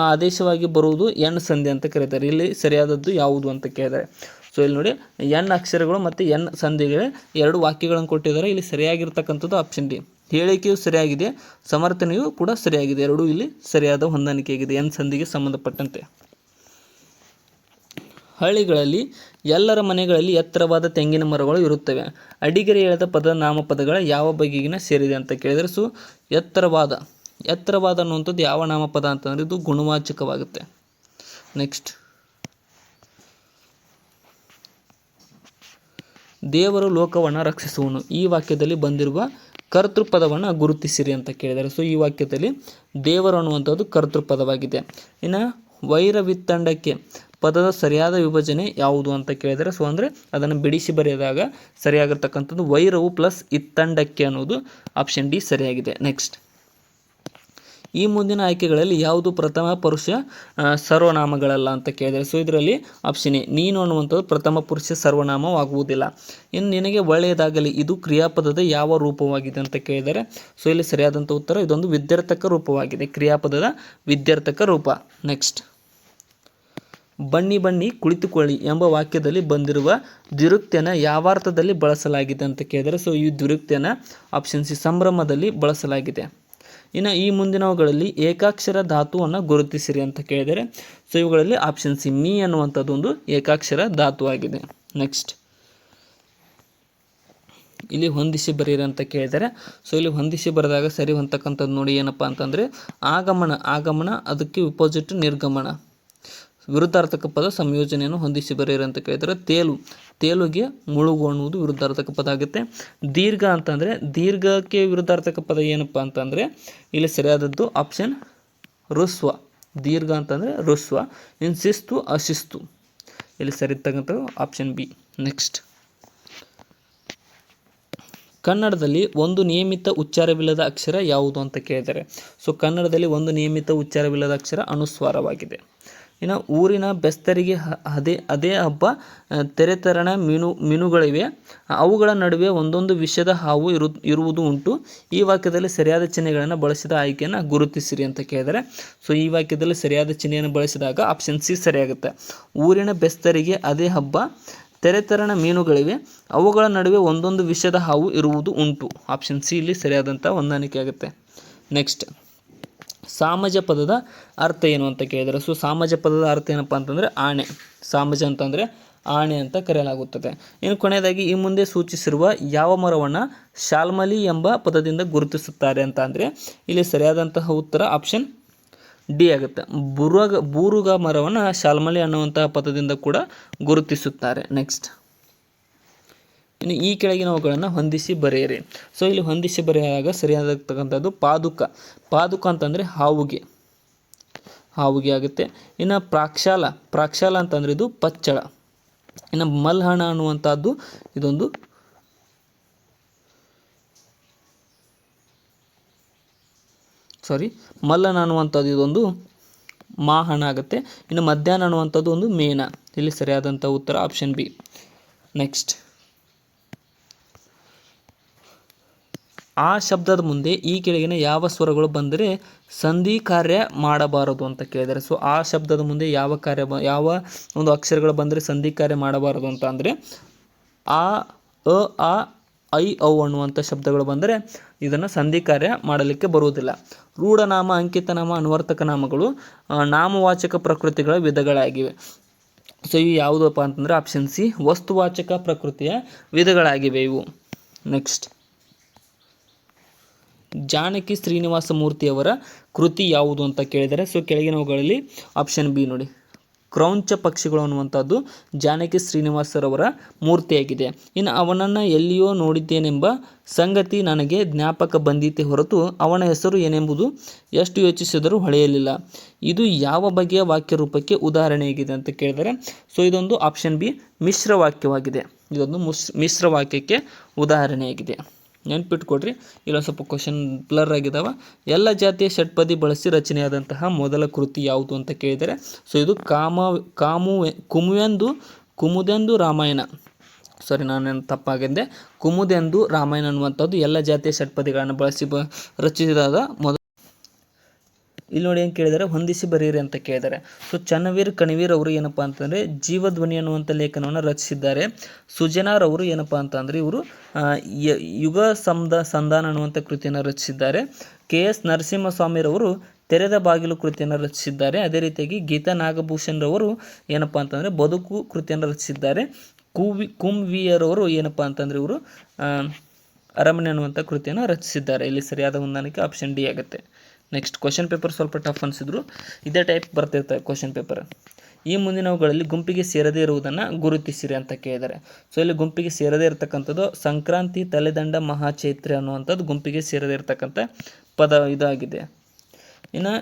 Speaker 1: ಆದೇಶವಾಗಿ ಬರುವುದು ಎನ್ ಸಂಧಿ ಅಂತ ಕರೀತಾರೆ. ಇಲ್ಲಿ ಸರಿಯಾದದ್ದು ಯಾವುದು ಅಂತ ಕೇಳಿದ್ದಾರೆ. ಸೊ ಇಲ್ಲಿ ನೋಡಿ ಎನ್ ಅಕ್ಷರಗಳು ಮತ್ತು ಎನ್ ಸಂಧಿಗಳು 2 ವಾಕ್ಯಗಳನ್ನು ಕೊಟ್ಟಿದ್ದಾರೆ. ಇಲ್ಲಿ ಸರಿಯಾಗಿರ್ತಕ್ಕಂಥದ್ದು ಆಪ್ಷನ್ ಡಿ. ಹೇಳಿಕೆಯು ಸರಿಯಾಗಿದೆ, ಸಮರ್ಥನೆಯೂ ಕೂಡ ಸರಿಯಾಗಿದೆ. ಎರಡೂ ಇಲ್ಲಿ ಸರಿಯಾದ ಹೊಂದಾಣಿಕೆಯಾಗಿದೆ ಎನ್ ಸಂಧಿಗೆ ಸಂಬಂಧಪಟ್ಟಂತೆ. ಹಳ್ಳಿಗಳಲ್ಲಿ ಎಲ್ಲರ ಮನೆಗಳಲ್ಲಿ ಎತ್ತರವಾದ ತೆಂಗಿನ ಮರಗಳು ಇರುತ್ತವೆ. ಅಡಿಗರೆ ಎಳೆದ ಪದ ನಾಮಪದಗಳ ಯಾವ ಬಗೆಗಿನ ಸೇರಿದೆ ಅಂತ ಕೇಳಿದರೆ, ಸೊ ಎತ್ತರವಾದ ಅನ್ನುವಂಥದ್ದು ಯಾವ ನಾಮಪದ ಅಂತಂದರೆ ಇದು ಗುಣವಾಚಕವಾಗುತ್ತೆ. ನೆಕ್ಸ್ಟ್, ದೇವರು ಲೋಕವನ್ನು ರಕ್ಷಿಸುವನು. ಈ ವಾಕ್ಯದಲ್ಲಿ ಬಂದಿರುವ ಕರ್ತೃಪದವನ್ನು ಗುರುತಿಸಿರಿ ಅಂತ ಕೇಳಿದ್ದಾರೆ. ಸೊ ಈ ವಾಕ್ಯದಲ್ಲಿ ದೇವರು ಅನ್ನುವಂಥದ್ದು ಕರ್ತೃಪದವಾಗಿದೆ. ಇನ್ನು ವೈರವಿತ್ತಂಡಕ್ಕೆ ಪದದ ಸರಿಯಾದ ವಿಭಜನೆ ಯಾವುದು ಅಂತ ಕೇಳಿದರೆ, ಸೊ ಅಂದರೆ ಅದನ್ನು ಬಿಡಿಸಿ ಬರೆದಾಗ ಸರಿಯಾಗಿರ್ತಕ್ಕಂಥದ್ದು ವೈರವು ಪ್ಲಸ್ ಇತ್ತಂಡಕ್ಕೆ ಅನ್ನೋದು ಆಪ್ಷನ್ ಡಿ ಸರಿಯಾಗಿದೆ. ನೆಕ್ಸ್ಟ್, ಈ ಮುಂದಿನ ಆಯ್ಕೆಗಳಲ್ಲಿ ಯಾವುದು ಪ್ರಥಮ ಪುರುಷ ಸರ್ವನಾಮಗಳಲ್ಲ ಅಂತ ಕೇಳಿದರೆ, ಸೊ ಇದರಲ್ಲಿ ಆಪ್ಷನ್ ಎ ನೀನು ಅನ್ನುವಂಥದ್ದು ಪ್ರಥಮ ಪುರುಷ ಸರ್ವನಾಮವಾಗುವುದಿಲ್ಲ. ಇನ್ನು ನಿನಗೆ ಒಳ್ಳೆಯದಾಗಲಿ ಇದು ಕ್ರಿಯಾಪದದ ಯಾವ ರೂಪವಾಗಿದೆ ಅಂತ ಕೇಳಿದರೆ, ಸೊ ಇಲ್ಲಿ ಸರಿಯಾದಂಥ ಉತ್ತರ ಇದೊಂದು ವಿದ್ಯಾರ್ಥಕ ರೂಪವಾಗಿದೆ, ಕ್ರಿಯಾಪದದ ವಿದ್ಯಾರ್ಥಕ ರೂಪ. ನೆಕ್ಸ್ಟ್, ಬನ್ನಿ ಬನ್ನಿ ಕುಳಿತುಕೊಳ್ಳಿ ಎಂಬ ವಾಕ್ಯದಲ್ಲಿ ಬಂದಿರುವ ದ್ವಿರುಕ್ತಿಯನ್ನು ಯಾವ ಅರ್ಥದಲ್ಲಿ ಬಳಸಲಾಗಿದೆ ಅಂತ ಕೇಳಿದರೆ, ಸೊ ಈ ದ್ವಿರುಕ್ತಿಯನ್ನು ಆಪ್ಷನ್ ಸಿ ಸಂಭ್ರಮದಲ್ಲಿ ಬಳಸಲಾಗಿದೆ. ಇನ್ನು ಈ ಮುಂದಿನವುಗಳಲ್ಲಿ ಏಕಾಕ್ಷರ ಧಾತುವನ್ನು ಗುರುತಿಸಿರಿ ಅಂತ ಕೇಳಿದರೆ, ಸೊ ಇವುಗಳಲ್ಲಿ ಆಪ್ಷನ್ ಸಿ ಮೀ ಅನ್ನುವಂಥದ್ದು ಒಂದು ಏಕಾಕ್ಷರ ಧಾತುವಾಗಿದೆ. ನೆಕ್ಸ್ಟ್, ಇಲ್ಲಿ ಹೊಂದಿಸಿ ಬರೀರಿ ಅಂತ ಕೇಳಿದರೆ, ಸೊ ಇಲ್ಲಿ ಹೊಂದಿಸಿ ಬರೆದಾಗ ಸರಿ ಹೊಂದತಕ್ಕಂಥದ್ದು ನೋಡಿ ಏನಪ್ಪ ಅಂತಂದರೆ ಆಗಮನ ಅದಕ್ಕೆ ವಿಪೋಸಿಟ್ ನಿರ್ಗಮನ, ವಿರುದ್ಧಾರ್ಥಕ ಪದ ಸಂಯೋಜನೆಯನ್ನು ಹೊಂದಿಸಿ ಬರೆಯಿರಿ ಅಂತ ಕೇಳಿದರೆ, ತೇಲುಗೆ ಮುಳುಗು ಅನ್ನುವುದು ವಿರುದ್ಧಾರ್ಥಕ ಪದ ಆಗುತ್ತೆ. ದೀರ್ಘ ಅಂತಂದರೆ ದೀರ್ಘಕ್ಕೆ ವಿರುದ್ಧಾರ್ಥಕ ಪದ ಏನಪ್ಪ ಅಂತಂದರೆ ಇಲ್ಲಿ ಸರಿಯಾದದ್ದು ಆಪ್ಷನ್ ಋಸ್ವ. ದೀರ್ಘ ಅಂತಂದರೆ ಋಸ್ವ. ಇನ್ನು ಶಿಸ್ತು ಅಶಿಸ್ತು, ಇಲ್ಲಿ ಸರಿತಕ್ಕಂಥದ್ದು ಆಪ್ಷನ್ ಬಿ. ನೆಕ್ಸ್ಟ್, ಕನ್ನಡದಲ್ಲಿ ಒಂದು ನಿಯಮಿತ ಉಚ್ಚಾರವಿಲ್ಲದ ಅಕ್ಷರ ಯಾವುದು ಅಂತ ಕೇಳಿದ್ದಾರೆ. ಸೊ ಕನ್ನಡದಲ್ಲಿ ಒಂದು ನಿಯಮಿತ ಉಚ್ಚಾರವಿಲ್ಲದ ಅಕ್ಷರ ಅನುಸ್ವಾರವಾಗಿದೆ. ಇನ್ನು ಊರಿನ ಬೆಸ್ತರಿಗೆ ಅದೇ ಹಬ್ಬ ತೆರೆತರಣ ಮೀನುಗಳಿವೆ, ಅವುಗಳ ನಡುವೆ ಒಂದೊಂದು ವಿಷದ ಹಾವು ಇರುವುದು ಉಂಟು. ಈ ವಾಕ್ಯದಲ್ಲಿ ಸರಿಯಾದ ಚಿಹ್ನೆಗಳನ್ನು ಬಳಸಿದ ಆಯ್ಕೆಯನ್ನು ಗುರುತಿಸಿರಿ ಅಂತ ಕೇಳಿದರೆ, ಸೊ ಈ ವಾಕ್ಯದಲ್ಲಿ ಸರಿಯಾದ ಚಿಹ್ನೆಯನ್ನು ಬಳಸಿದಾಗ ಆಪ್ಷನ್ ಸಿ ಸರಿಯಾಗುತ್ತೆ. ಊರಿನ ಬೆಸ್ತರಿಗೆ ಅದೇ ಹಬ್ಬ ತೆರೆತರಣ ಮೀನುಗಳಿವೆ, ಅವುಗಳ ನಡುವೆ ಒಂದೊಂದು ವಿಷದ ಹಾವು ಇರುವುದು ಉಂಟು. ಆಪ್ಷನ್ ಸಿ ಇಲ್ಲಿ ಸರಿಯಾದಂಥ ಹೊಂದಾಣಿಕೆ ಆಗುತ್ತೆ. ನೆಕ್ಸ್ಟ್, ಸಾಮಜ ಪದದ ಅರ್ಥ ಏನು ಅಂತ ಕೇಳಿದರೆ, ಸೊ ಸಾಮಜ ಪದದ ಅರ್ಥ ಏನಪ್ಪ ಅಂತಂದರೆ ಆಣೆ. ಸಾಮಜ ಅಂತಂದರೆ ಆಣೆ ಅಂತ ಕರೆಯಲಾಗುತ್ತದೆ. ಇನ್ನು ಕೊನೆಯದಾಗಿ ಈ ಮುಂದೆ ಸೂಚಿಸಿರುವ ಯಾವ ಮರವನ್ನು ಶಾಲ್ಮಲಿ ಎಂಬ ಪದದಿಂದ ಗುರುತಿಸುತ್ತಾರೆ ಅಂತ ಅಂದರೆ ಇಲ್ಲಿ ಸರಿಯಾದಂತಹ ಉತ್ತರ ಆಪ್ಷನ್ ಡಿ ಆಗುತ್ತೆ. ಬೂರುಗ ಮರವನ್ನು ಶಾಲ್ಮಲಿ ಅನ್ನುವಂತಹ ಪದದಿಂದ ಕೂಡ ಗುರುತಿಸುತ್ತಾರೆ. ನೆಕ್ಸ್ಟ್, ಇನ್ನು ಈ ಕೆಳಗಿನವುಗಳನ್ನು ಹೊಂದಿಸಿ ಬರೆಯಿರಿ. ಸೊ ಇಲ್ಲಿ ಹೊಂದಿಸಿ ಬರೆಯುವಾಗ ಸರಿಯಾಗಿರ್ತಕ್ಕಂಥದ್ದು ಪಾದುಕ ಅಂತಂದರೆ ಹಾವುಗೆ ಆಗುತ್ತೆ. ಇನ್ನು ಪ್ರಾಕ್ಷಾಲ ಅಂತಂದರೆ ಇದು ಪಚ್ಚಳ. ಇನ್ನು ಮಲ್ಹಣ ಅನ್ನುವಂಥದ್ದು ಇದೊಂದು ಮಲ್ಲನ ಅನ್ನುವಂಥದ್ದು ಇದೊಂದು ಮಾಹಣ ಆಗುತ್ತೆ. ಇನ್ನು ಮಧ್ಯಾಹ್ನ ಅನ್ನುವಂಥದ್ದು ಒಂದು ಮೇನ. ಇಲ್ಲಿ ಸರಿಯಾದಂಥ ಉತ್ತರ ಆಪ್ಷನ್ ಬಿ. ನೆಕ್ಸ್ಟ್, ಆ ಶಬ್ದದ ಮುಂದೆ ಈ ಕೆಳಗಿನ ಯಾವ ಸ್ವರಗಳು ಬಂದರೆ ಸಂಧಿ ಕಾರ್ಯ ಮಾಡಬಾರದು ಅಂತ ಕೇಳಿದ್ದಾರೆ. ಸೊ ಆ ಶಬ್ದದ ಮುಂದೆ ಯಾವ ಒಂದು ಅಕ್ಷರಗಳು ಬಂದರೆ ಸಂಧಿ ಕಾರ್ಯ ಮಾಡಬಾರದು ಅಂತ ಅಂದರೆ ಆ ಐ ಔ ಅನ್ನುವಂಥ ಶಬ್ದಗಳು ಬಂದರೆ ಇದನ್ನು ಸಂಧಿ ಕಾರ್ಯ ಮಾಡಲಿಕ್ಕೆ ಬರುವುದಿಲ್ಲ. ರೂಢನಾಮ, ಅಂಕಿತನಾಮ, ಅನ್ವರ್ತಕ ನಾಮಗಳು ನಾಮವಾಚಕ ಪ್ರಕೃತಿಗಳ ವಿಧಗಳಾಗಿವೆ. ಸೊ ಇವು ಯಾವುದಪ್ಪ ಅಂತಂದರೆ ಆಪ್ಷನ್ ಸಿ ವಸ್ತುವಾಚಕ ಪ್ರಕೃತಿಯ ವಿಧಗಳಾಗಿವೆ ಇವು. ನೆಕ್ಸ್ಟ್, ಜಾನಕಿ ಶ್ರೀನಿವಾಸ ಮೂರ್ತಿಯವರ ಕೃತಿ ಯಾವುದು ಅಂತ ಕೇಳಿದರೆ, ಸೊ ಕೆಳಗಿನವುಗಳಲ್ಲಿ ಆಪ್ಷನ್ ಬಿ ನೋಡಿ, ಕ್ರೌಂಚ ಪಕ್ಷಿಗಳು ಅನ್ನುವಂಥದ್ದು ಜಾನಕಿ ಶ್ರೀನಿವಾಸರವರ ಮೂರ್ತಿಯಾಗಿದೆ. ಇನ್ನು ಅವನನ್ನು ಎಲ್ಲಿಯೋ ನೋಡಿದ್ದೇನೆಂಬ ಸಂಗತಿ ನನಗೆ ಜ್ಞಾಪಕ ಬಂದಿತ್ತೆ ಹೊರತು ಅವನ ಹೆಸರು ಏನೆಂಬುದು ಎಷ್ಟು ಯೋಚಿಸಿದರೂ ಹೊಳೆಯಲಿಲ್ಲ. ಇದು ಯಾವ ಬಗೆಯ ವಾಕ್ಯ ರೂಪಕ್ಕೆ ಉದಾಹರಣೆಯಾಗಿದೆ ಅಂತ ಕೇಳಿದರೆ, ಸೊ ಇದೊಂದು ಆಪ್ಷನ್ ಬಿ ಮಿಶ್ರ ವಾಕ್ಯವಾಗಿದೆ. ಇದೊಂದು ಮಿಶ್ರ ವಾಕ್ಯಕ್ಕೆ ಉದಾಹರಣೆಯಾಗಿದೆ. ನೆನ್ಪಿಟ್ಕೊಡ್ರಿ, ಇಲ್ಲೊಂದು ಸ್ವಲ್ಪ ಕ್ವಶನ್ ಬ್ಲರ್ ಆಗಿದ್ದಾವೆ. ಎಲ್ಲ ಜಾತಿಯ ಷಟ್ಪದಿ ಬಳಸಿ ರಚನೆಯಾದಂತಹ ಮೊದಲ ಕೃತಿ ಯಾವುದು ಅಂತ ಕೇಳಿದರೆ, ಸೊ ಇದು ಕುಮುದೆಂದು ರಾಮಾಯಣ. ಸಾರಿ, ನಾನೇನು ತಪ್ಪಾಗಿದ್ದೆ. ಕುಮುದೆಂದು ರಾಮಾಯಣ ಅನ್ನುವಂಥದ್ದು ಎಲ್ಲ ಜಾತಿಯ ಷಟ್ಪದಿಗಳನ್ನು ಬಳಸಿ ರಚಿಸಿದಾದ ಮೊದಲ. ಇಲ್ಲಿ ನೋಡಿ ಏನು ಕೇಳಿದರೆ, ಹೊಂದಿಸಿ ಬರೆಯಿರಿ ಅಂತ ಕೇಳಿದ್ದಾರೆ. ಸೊ ಚನ್ನವೀರ್ ಕಣಿವೀರ್ ಅವರು ಏನಪ್ಪ ಅಂತಂದರೆ ಜೀವಧ್ವನಿ ಅನ್ನುವಂಥ ಲೇಖನವನ್ನು ರಚಿಸಿದ್ದಾರೆ. ಸುಜನಾರ್ ಅವರು ಏನಪ್ಪ ಅಂತಂದರೆ ಇವರು ಯುಗ ಸಂಧಾನ ಅನ್ನುವಂಥ ಕೃತಿಯನ್ನು ರಚಿಸಿದ್ದಾರೆ. KS ನರಸಿಂಹಸ್ವಾಮಿರವರು ತೆರೆದ ಬಾಗಿಲು ಕೃತಿಯನ್ನು ರಚಿಸಿದ್ದಾರೆ. ಅದೇ ರೀತಿಯಾಗಿ ಗೀತಾ ನಾಗಭೂಷಣ್ ರವರು ಏನಪ್ಪ ಅಂತಂದರೆ ಬದುಕು ಕೃತಿಯನ್ನು ರಚಿಸಿದ್ದಾರೆ. ಕುಂವಿಯರವರು ಏನಪ್ಪ ಅಂತಂದರೆ ಇವರು ಅರಮನೆ ಅನ್ನುವಂಥ ಕೃತಿಯನ್ನು ರಚಿಸಿದ್ದಾರೆ. ಇಲ್ಲಿ ಸರಿಯಾದ ಹೊಂದಾಣಿಕೆ ಆಪ್ಷನ್ ಡಿ ಆಗುತ್ತೆ. ನೆಕ್ಸ್ಟ್ ಕ್ವಶನ್ ಪೇಪರ್ ಸ್ವಲ್ಪ ಟಫ್ ಅನಿಸಿದ್ರು, ಇದೇ ಟೈಪ್ ಬರ್ತಿರ್ತಾರೆ ಕ್ವಶನ್ ಪೇಪರ್. ಈ ಮುಂದಿನವುಗಳಲ್ಲಿ ಗುಂಪಿಗೆ ಸೇರದೇ ಇರುವುದನ್ನು ಗುರುತಿಸಿರಿ ಅಂತ ಕೇಳಿದ್ದಾರೆ. ಸೊ ಇಲ್ಲಿ ಗುಂಪಿಗೆ ಸೇರದೇ ಇರತಕ್ಕಂಥದ್ದು ಸಂಕ್ರಾಂತಿ, ತಲೆದಂಡ, ಮಹಾಚೈತ್ರ ಅನ್ನುವಂಥದ್ದು ಗುಂಪಿಗೆ ಸೇರದೇ ಇರತಕ್ಕಂಥ ಪದ ಇದಾಗಿದೆ. ಇನ್ನು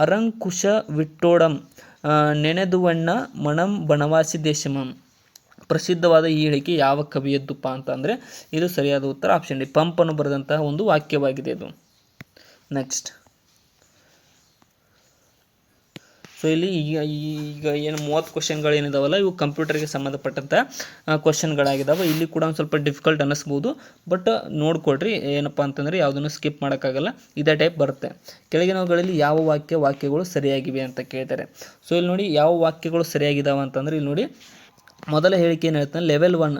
Speaker 1: ಅರಂಕುಶ ವಿಟ್ಟೋಡಂ ನೆನೆದುವಣ್ಣ ಮಣಂ ಬನವಾಸಿ ದೇಶಮಂ ಪ್ರಸಿದ್ಧವಾದ ಈ ಹೇಳಿಕೆ ಯಾವ ಕವಿಯದ್ದಪ್ಪ ಅಂತಂದರೆ ಇದು ಸರಿಯಾದ ಉತ್ತರ ಆಪ್ಷನ್ ಡಿ, ಪಂಪನು ಬರೆದಂತಹ ಒಂದು ವಾಕ್ಯವಾಗಿದೆ ಇದು. ನೆಕ್ಸ್ಟ್, ಸೊ ಇಲ್ಲಿ ಈಗ ಏನು 30 ಕ್ವಶನ್ಗಳು ಏನಿದಾವಲ್ಲ ಇವು ಕಂಪ್ಯೂಟರ್ಗೆ ಸಂಬಂಧಪಟ್ಟಂಥ ಕ್ವಶನ್ಗಳಾಗಿದ್ದಾವೆ. ಇಲ್ಲಿ ಕೂಡ ಒಂದು ಸ್ವಲ್ಪ ಡಿಫಿಕಲ್ಟ್ ಅನ್ನಿಸ್ಬೋದು, ಬಟ್ ನೋಡ್ಕೊಡ್ರಿ, ಏನಪ್ಪ ಅಂತಂದರೆ ಯಾವುದನ್ನು ಸ್ಕಿಪ್ ಮಾಡೋಕ್ಕಾಗಲ್ಲ, ಇದೇ ಟೈಪ್ ಬರುತ್ತೆ. ಕೆಳಗಿನವುಗಳಲ್ಲಿ ಯಾವ ವಾಕ್ಯಗಳು ಸರಿಯಾಗಿವೆ ಅಂತ ಕೇಳ್ತಾರೆ. ಸೊ ಇಲ್ಲಿ ನೋಡಿ ಯಾವ ವಾಕ್ಯಗಳು ಸರಿಯಾಗಿದ್ದಾವೆ ಅಂತಂದರೆ ಇಲ್ಲಿ ನೋಡಿ ಮೊದಲ ಹೇಳಿಕೆ ಏನು ಹೇಳ್ತಾನೆ, ಲೆವೆಲ್ 1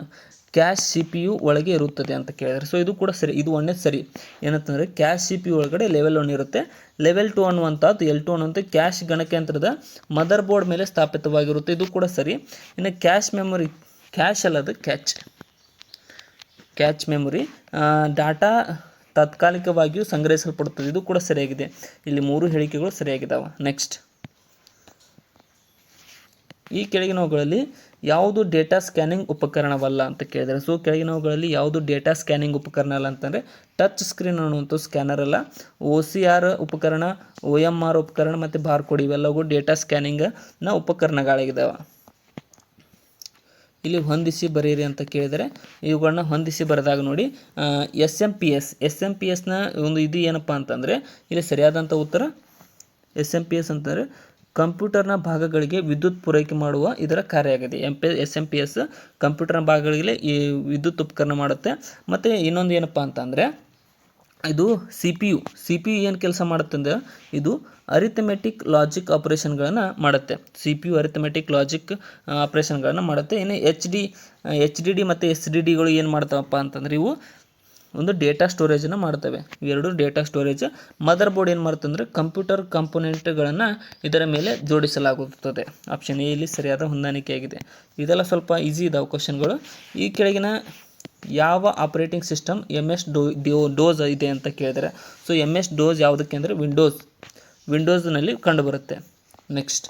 Speaker 1: ಕ್ಯಾಶ್ CPU ಒಳಗೆ ಇರುತ್ತದೆ ಅಂತ ಕೇಳಿದರೆ. ಸೊ ಇದು ಕೂಡ ಸರಿ, ಇದು ಒಂದೇ ಸರಿ. ಏನಂತಂದರೆ ಕ್ಯಾಶ್ CPU ಒಳಗಡೆ ಲೆವೆಲ್ 1 ಇರುತ್ತೆ. ಲೆವೆಲ್ 2 ಅನ್ನುವಂಥದ್ದು L2 ಅನ್ನುವಂಥ ಕ್ಯಾಶ್ ಗಣಕಯಂತ್ರದ ಮದರ್ ಬೋರ್ಡ್ ಮೇಲೆ ಸ್ಥಾಪಿತವಾಗಿರುತ್ತೆ, ಇದು ಕೂಡ ಸರಿ. ಇನ್ನು ಕ್ಯಾಶ್ ಮೆಮೊರಿ, ಕ್ಯಾಶ್ ಅಲ್ಲದು ಕ್ಯಾಚ್ ಮೆಮೊರಿ ಡಾಟಾ ತಾತ್ಕಾಲಿಕವಾಗಿಯೂ ಸಂಗ್ರಹಿಸಲ್ಪಡುತ್ತದೆ, ಇದು ಕೂಡ ಸರಿಯಾಗಿದೆ. ಇಲ್ಲಿ 3 ಹೇಳಿಕೆಗಳು ಸರಿಯಾಗಿದ್ದಾವೆ. ನೆಕ್ಸ್ಟ್, ಈ ಕೆಳಗಿನವುಗಳಲ್ಲಿ ಯಾವುದು ಡೇಟಾ ಸ್ಕ್ಯಾನಿಂಗ್ ಉಪಕರಣವಲ್ಲ ಅಂತ ಕೇಳಿದರೆ. ಸೊ ಕೆಳಗಿನವುಗಳಲ್ಲಿ ಯಾವುದು ಡೇಟಾ ಸ್ಕ್ಯಾನಿಂಗ್ ಉಪಕರಣ ಅಲ್ಲ ಅಂತಂದರೆ ಟಚ್ ಸ್ಕ್ರೀನ್ ಅನ್ನುವಂಥ ಸ್ಕ್ಯಾನರ್ ಅಲ್ಲ, OCR ಉಪಕರಣ, OMR ಉಪಕರಣ ಮತ್ತು ಬಾರ್ಕೋಡ್ ಇವೆಲ್ಲವೂ ಡೇಟಾ ಸ್ಕ್ಯಾನಿಂಗ್ನ ಉಪಕರಣಗಳಾಗಿದ್ದಾವೆ. ಇಲ್ಲಿ ಹೊಂದಿಸಿ ಬರೆಯಿರಿ ಅಂತ ಕೇಳಿದರೆ ಇವುಗಳನ್ನ ಹೊಂದಿಸಿ ಬರೆದಾಗ ನೋಡಿ SMPSನ ಒಂದು ಇದು ಏನಪ್ಪ ಅಂತಂದರೆ ಇಲ್ಲಿ ಸರಿಯಾದಂಥ ಉತ್ತರ SMPS ಅಂತಂದರೆ ಕಂಪ್ಯೂಟರ್ನ ಭಾಗಗಳಿಗೆ ವಿದ್ಯುತ್ ಪೂರೈಕೆ ಮಾಡುವ ಇದರ ಕಾರ್ಯ ಆಗಿದೆ. SMPS ಕಂಪ್ಯೂಟರ್ನ ಭಾಗಗಳಿಗೆ ಈ ವಿದ್ಯುತ್ ಉಪಕರಣ ಮಾಡುತ್ತೆ. ಮತ್ತು ಇನ್ನೊಂದು ಏನಪ್ಪ ಅಂತಂದರೆ ಇದು CPU ಏನು ಕೆಲಸ ಮಾಡುತ್ತೆ ಅಂದರೆ ಇದು ಅರಿಥಮೆಟಿಕ್ ಲಾಜಿಕ್ ಆಪರೇಷನ್ಗಳನ್ನು ಮಾಡುತ್ತೆ. CPU ಅರಿಥಮೆಟಿಕ್ ಲಾಜಿಕ್ ಆಪರೇಷನ್ಗಳನ್ನು ಮಾಡುತ್ತೆ. ಇನ್ನು HDD ಮತ್ತು SDDಗಳು ಏನು ಮಾಡ್ತಾವಪ್ಪ ಅಂತಂದರೆ ಇವು ಒಂದು ಡೇಟಾ ಸ್ಟೋರೇಜನ್ನು ಮಾಡ್ತವೆ. ಇವೆರಡು ಡೇಟಾ ಸ್ಟೋರೇಜ್. ಮದರ್ ಬೋರ್ಡ್ ಏನು ಮಾಡುತ್ತೆ ಅಂದರೆ ಕಂಪ್ಯೂಟರ್ ಕಾಂಪೊನೆಂಟ್ಗಳನ್ನು ಇದರ ಮೇಲೆ ಜೋಡಿಸಲಾಗುತ್ತದೆ. ಆಪ್ಷನ್ ಎ ಇಲ್ಲಿ ಸರಿಯಾದ ಹೊಂದಾಣಿಕೆಯಾಗಿದೆ. ಇದೆಲ್ಲ ಸ್ವಲ್ಪ ಈಸಿ ಇದಾವೆ ಕ್ವಶನ್ಗಳು. ಈ ಕೆಳಗಿನ ಯಾವ ಆಪರೇಟಿಂಗ್ ಸಿಸ್ಟಮ್ MS DOS ಇದೆ ಅಂತ ಕೇಳಿದರೆ, ಸೊ MS DOS ಯಾವುದಕ್ಕೆ ಅಂದರೆ ವಿಂಡೋಸ್ನಲ್ಲಿ ಕಂಡುಬರುತ್ತೆ. ನೆಕ್ಸ್ಟ್,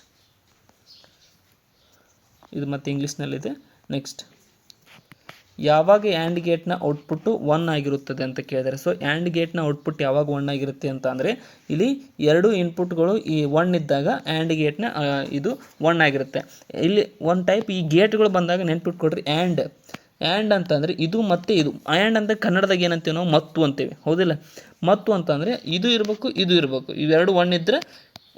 Speaker 1: ಇದು ಮತ್ತು ಇಂಗ್ಲೀಷ್ನಲ್ಲಿದೆ. ನೆಕ್ಸ್ಟ್, ಯಾವಾಗ ಆ್ಯಂಡ್ ಗೇಟ್ನ ಔಟ್ಪುಟ್ಟು 1 ಆಗಿರುತ್ತದೆ ಅಂತ ಕೇಳಿದರೆ. ಸೊ ಆ್ಯಂಡ್ ಗೇಟ್ನ ಔಟ್ಪುಟ್ ಯಾವಾಗ 1 ಆಗಿರುತ್ತೆ ಅಂತ ಅಂದರೆ ಇಲ್ಲಿ 2 ಇನ್ಪುಟ್ಗಳು ಈ 1 ಇದ್ದಾಗ ಆ್ಯಂಡ್ ಗೇಟ್ನ ಇದು 1 ಆಗಿರುತ್ತೆ. ಇಲ್ಲಿ ಒಂದು ಟೈಪ್ ಈ ಗೇಟ್ಗಳು ಬಂದಾಗ ನೆನ್ಪಿಟ್ಕೊಡ್ರಿ, ಆ್ಯಂಡ್ ಅಂತಂದರೆ ಇದು ಮತ್ತು ಇದು. ಆ್ಯಂಡ್ ಅಂದರೆ ಕನ್ನಡದಾಗ ಏನಂತೀವಿ ನಾವು ಮತ್ತು ಅಂತೀವಿ, ಹೌದಿಲ್ಲ. ಮತ್ತು ಅಂತಂದರೆ ಇದು ಇರಬೇಕು, ಇದು ಇರಬೇಕು, ಇವೆರಡು 1 ಇದ್ದರೆ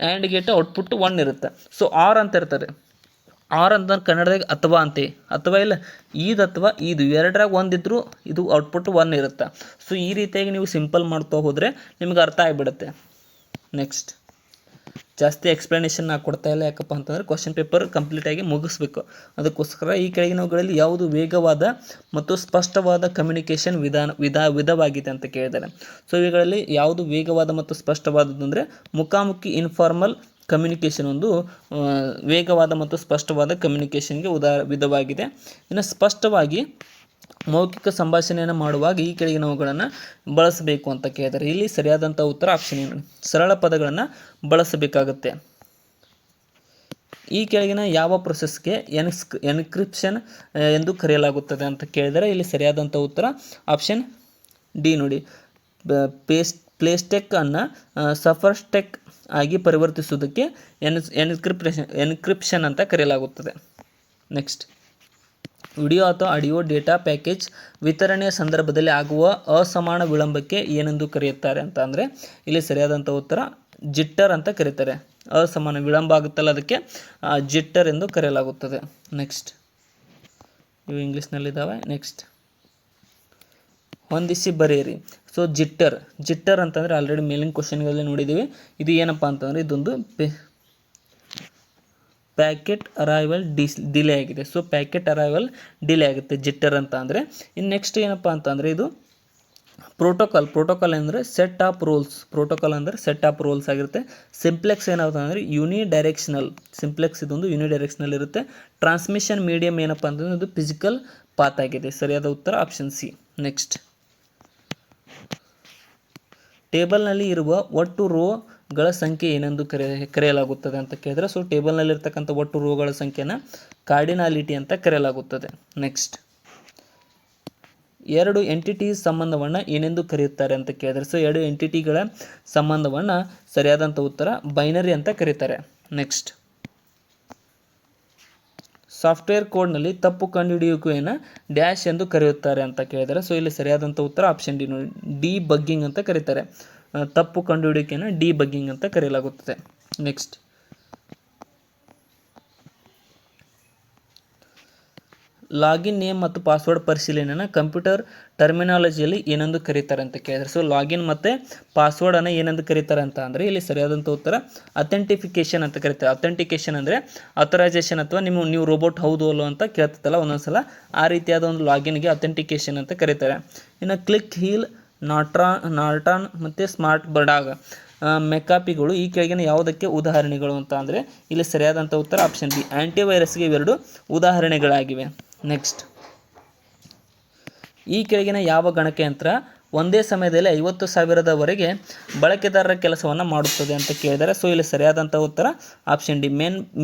Speaker 1: ಆ್ಯಂಡ್ ಗೇಟ್ ಔಟ್ಪುಟ್ 1 ಇರುತ್ತೆ. ಸೊ ಆರ್ ಅಂತ ಇರ್ತಾರೆ. ಆರ್ ಅಂತ ಕನ್ನಡದಾಗ ಅಥವಾ ಅಂತೀವಿ, ಅಥವಾ ಇಲ್ಲ ಅಥವಾ ಇದು ಎರಡರಾಗ ಒಂದಿದ್ರೂ ಇದು ಔಟ್ಪುಟ್ 1 ಇರುತ್ತೆ. ಸೊ ಈ ರೀತಿಯಾಗಿ ನೀವು ಸಿಂಪಲ್ ಮಾಡ್ತಾ ಹೋದರೆ ನಿಮ್ಗೆ ಅರ್ಥ ಆಗಿಬಿಡುತ್ತೆ. ನೆಕ್ಸ್ಟ್, ಜಾಸ್ತಿ ಎಕ್ಸ್ಪ್ಲನೇಷನ್ ನಾನು ಕೊಡ್ತಾ ಇಲ್ಲ, ಯಾಕಪ್ಪ ಅಂತಂದರೆ ಕ್ವಶನ್ ಪೇಪರ್ ಕಂಪ್ಲೀಟಾಗಿ ಮುಗಿಸ್ಬೇಕು. ಅದಕ್ಕೋಸ್ಕರ ಈ ಕೆಳಗಿನವುಗಳಲ್ಲಿ ಯಾವುದು ವೇಗವಾದ ಮತ್ತು ಸ್ಪಷ್ಟವಾದ ಕಮ್ಯುನಿಕೇಷನ್ ವಿಧವಾಗಿದೆ ಅಂತ ಕೇಳಿದ್ದಾರೆ. ಸೊ ಇವುಗಳಲ್ಲಿ ಯಾವುದು ವೇಗವಾದ ಮತ್ತು ಸ್ಪಷ್ಟವಾದದ್ದು ಅಂದರೆ ಮುಖಾಮುಖಿ ಇನ್ಫಾರ್ಮಲ್ ಕಮ್ಯುನಿಕೇಷನ್ ಒಂದು ವೇಗವಾದ ಮತ್ತು ಸ್ಪಷ್ಟವಾದ ಕಮ್ಯುನಿಕೇಷನ್ಗೆ ವಿಧವಾಗಿದೆ. ಇನ್ನು ಸ್ಪಷ್ಟವಾಗಿ ಮೌಖಿಕ ಸಂಭಾಷಣೆಯನ್ನು ಮಾಡುವಾಗ ಈ ಕೆಳಗಿನವುಗಳನ್ನು ಬಳಸಬೇಕು ಅಂತ ಕೇಳಿದರೆ. ಇಲ್ಲಿ ಸರಿಯಾದಂಥ ಉತ್ತರ ಆಪ್ಷನ್ ಏನು, ಸರಳ ಪದಗಳನ್ನು ಬಳಸಬೇಕಾಗುತ್ತೆ. ಈ ಕೆಳಗಿನ ಯಾವ ಪ್ರೊಸೆಸ್ಗೆ ಎನ್ಕ್ರಿಪ್ಷನ್ ಎಂದು ಕರೆಯಲಾಗುತ್ತದೆ ಅಂತ ಕೇಳಿದರೆ ಇಲ್ಲಿ ಸರಿಯಾದಂಥ ಉತ್ತರ ಆಪ್ಷನ್ ಡಿ ನೋಡಿ, ಪ್ಲೇಸ್ಟೆಕ್ ಅನ್ನು ಸಫರ್ಸ್ಟೆಕ್ ಆಗಿ ಪರಿವರ್ತಿಸುವುದಕ್ಕೆ ಎನ್ಕ್ರಿಪ್ಷನ್ ಅಂತ ಕರೆಯಲಾಗುತ್ತದೆ. ನೆಕ್ಸ್ಟ್, ವಿಡಿಯೋ ಅಥವಾ ಆಡಿಯೋ ಡೇಟಾ ಪ್ಯಾಕೇಜ್ ವಿತರಣೆಯ ಸಂದರ್ಭದಲ್ಲಿ ಆಗುವ ಅಸಮಾನ ವಿಳಂಬಕ್ಕೆ ಏನೆಂದು ಕರೆಯುತ್ತಾರೆ ಅಂತ ಅಂದರೆ ಇಲ್ಲಿ ಸರಿಯಾದಂಥ ಉತ್ತರ ಜಿಟ್ಟರ್ ಅಂತ ಕರೀತಾರೆ. ಅಸಮಾನ ವಿಳಂಬ ಆಗುತ್ತಲ್ಲ ಅದಕ್ಕೆ ಜಿಟ್ಟರ್ ಎಂದು ಕರೆಯಲಾಗುತ್ತದೆ. ನೆಕ್ಸ್ಟ್ ಇವು ಇಂಗ್ಲೀಷ್ನಲ್ಲಿದ್ದಾವೆ. ನೆಕ್ಸ್ಟ್ ಹೊಂದಿಸಿ ಬರೆಯಿರಿ. ಸೊ ಜಿಟ್ಟರ್ ಅಂತಂದರೆ ಆಲ್ರೆಡಿ ಮೇಲಿನ ಕ್ವಶನ್ಗಳಲ್ಲಿ ನೋಡಿದ್ದೀವಿ. ಇದು ಏನಪ್ಪ ಅಂತಂದರೆ ಇದೊಂದು ಪ್ಯಾಕೆಟ್ ಅರೈವಲ್ ಡಿಲೇ ಆಗಿದೆ. ಸೊ ಪ್ಯಾಕೆಟ್ ಅರೈವಲ್ ಡಿಲೇ ಆಗುತ್ತೆ ಜಿಟ್ಟರ್ ಅಂತ ಅಂದರೆ. ಇನ್ನು ನೆಕ್ಸ್ಟ್ ಏನಪ್ಪ ಅಂತಂದರೆ ಇದು ಪ್ರೋಟೋಕಾಲ್ ಅಂದರೆ ಸೆಟ್ ಆಫ್ ರೂಲ್ಸ್ ಆಗಿರುತ್ತೆ. ಸಿಂಪ್ಲೆಕ್ಸ್ ಏನಾಗುತ್ತೆ ಅಂದರೆ ಸಿಂಪ್ಲೆಕ್ಸ್ ಇದೊಂದು ಯೂನಿಡೈರೆಕ್ಷನಲ್ ಇರುತ್ತೆ. ಟ್ರಾನ್ಸ್ಮಿಷನ್ ಮೀಡಿಯಮ್ ಏನಪ್ಪ ಅಂತಂದರೆ ಇದು ಫಿಸಿಕಲ್ ಪಾತ್ ಆಗಿದೆ. ಸರಿಯಾದ ಉತ್ತರ ಆಪ್ಷನ್ ಸಿ. ನೆಕ್ಸ್ಟ್ ಟೇಬಲ್ನಲ್ಲಿ ಇರುವ ಒಟ್ಟು ರೋಗಳ ಸಂಖ್ಯೆ ಏನೆಂದು ಕರೆಯಲಾಗುತ್ತದೆ ಅಂತ ಕೇಳಿದರೆ, ಸೊ ಟೇಬಲ್ನಲ್ಲಿರ್ತಕ್ಕಂಥ ಒಟ್ಟು ರೋಗಳ ಸಂಖ್ಯೆನ ಕಾರ್ಡಿನಾಲಿಟಿ ಅಂತ ಕರೆಯಲಾಗುತ್ತದೆ. ನೆಕ್ಸ್ಟ್ 2 ಎಂಟಿಟೀಸ್ ಸಂಬಂಧವನ್ನು ಏನೆಂದು ಕರೆಯುತ್ತಾರೆ ಅಂತ ಕೇಳಿದರೆ, ಸೊ 2 ಎಂಟಿಟಿಗಳ ಸಂಬಂಧವನ್ನು ಸರಿಯಾದಂಥ ಉತ್ತರ ಬೈನರಿ ಅಂತ ಕರೀತಾರೆ. ನೆಕ್ಸ್ಟ್ ಸಾಫ್ಟ್ವೇರ್ ಕೋಡ್ನಲ್ಲಿ ತಪ್ಪು ಕಂಡುಹಿಡಿಯುವಿಕೆಯನ್ನು ಡ್ಯಾಶ್ ಎಂದು ಕರೆಯುತ್ತಾರೆ ಅಂತ ಕೇಳಿದರೆ, ಸೊ ಇಲ್ಲಿ ಸರಿಯಾದಂಥ ಉತ್ತರ ಆಪ್ಷನ್ ಡಿ ಬಗ್ಗಿಂಗ್ ಅಂತ ಕರೀತಾರೆ. ತಪ್ಪು ಕಂಡುಹಿಡಿಯುವಿಕೆಯನ್ನು ಡಿಬಗ್ಗಿಂಗ್ ಅಂತ ಕರೆಯಲಾಗುತ್ತದೆ. ನೆಕ್ಸ್ಟ್ ಲಾಗಿನ್ ನೇಮ್ ಮತ್ತು ಪಾಸ್ವರ್ಡ್ ಪರಿಶೀಲನೆಯನ್ನು ಕಂಪ್ಯೂಟರ್ ಟರ್ಮಿನಾಲಜಿಯಲ್ಲಿ ಏನೆಂದು ಕರೀತಾರೆ ಅಂತ ಕೇಳಿದರೆ, ಸೊ ಲಾಗಿನ್ ಮತ್ತು ಪಾಸ್ವರ್ಡನ್ನು ಏನೆಂದು ಕರೀತಾರೆ ಅಂತ ಅಂದರೆ ಇಲ್ಲಿ ಸರಿಯಾದಂಥ ಉತ್ತರ ಅಥೆಂಟಿಫಿಕೇಷನ್ ಅಂತ ಕರೀತಾರೆ. ಅಥೆಂಟಿಕೇಷನ್ ಅಂದರೆ ಅಥರೈಸೇಷನ್ ಅಥವಾ ನೀವು ರೋಬೋಟ್ ಹೌದು ಅಲ್ಲೋ ಅಂತ ಕೇಳ್ತಲ್ಲ ಒಂದೊಂದ್ಸಲ, ಆ ರೀತಿಯಾದ ಒಂದು ಲಾಗಿನ್ಗೆ ಅಥೆಂಟಿಕೇಷನ್ ಅಂತ ಕರೀತಾರೆ. ಇನ್ನು ಕ್ಲಿಕ್ ಹೀಲ್, ನಾರ್ಟಾನ್ ಮತ್ತು ಸ್ಮಾರ್ಟ್ ಬರ್ಡಾಗ್ ಮೆಕಾಪಿಗಳು ಈ ಕೆಳಗಿನ ಯಾವುದಕ್ಕೆ ಉದಾಹರಣೆಗಳು ಅಂತ ಅಂದರೆ ಇಲ್ಲಿ ಸರಿಯಾದಂಥ ಉತ್ತರ ಆಪ್ಷನ್ ಬಿ ಆ್ಯಂಟಿವೈರಸ್ಗೆ ಇವೆರಡು ಉದಾಹರಣೆಗಳಾಗಿವೆ. ನೆಕ್ಸ್ಟ್ ಈ ಕೆಳಗಿನ ಯಾವ ಗಣಕಯಂತ್ರ ಒಂದೇ ಸಮಯದಲ್ಲಿ 50,000ವರೆಗೆ ಬಳಕೆದಾರರ ಕೆಲಸವನ್ನು ಮಾಡುತ್ತದೆ ಅಂತ ಕೇಳಿದರೆ, ಸೊ ಇಲ್ಲಿ ಸರಿಯಾದಂಥ ಉತ್ತರ ಆಪ್ಷನ್ ಡಿ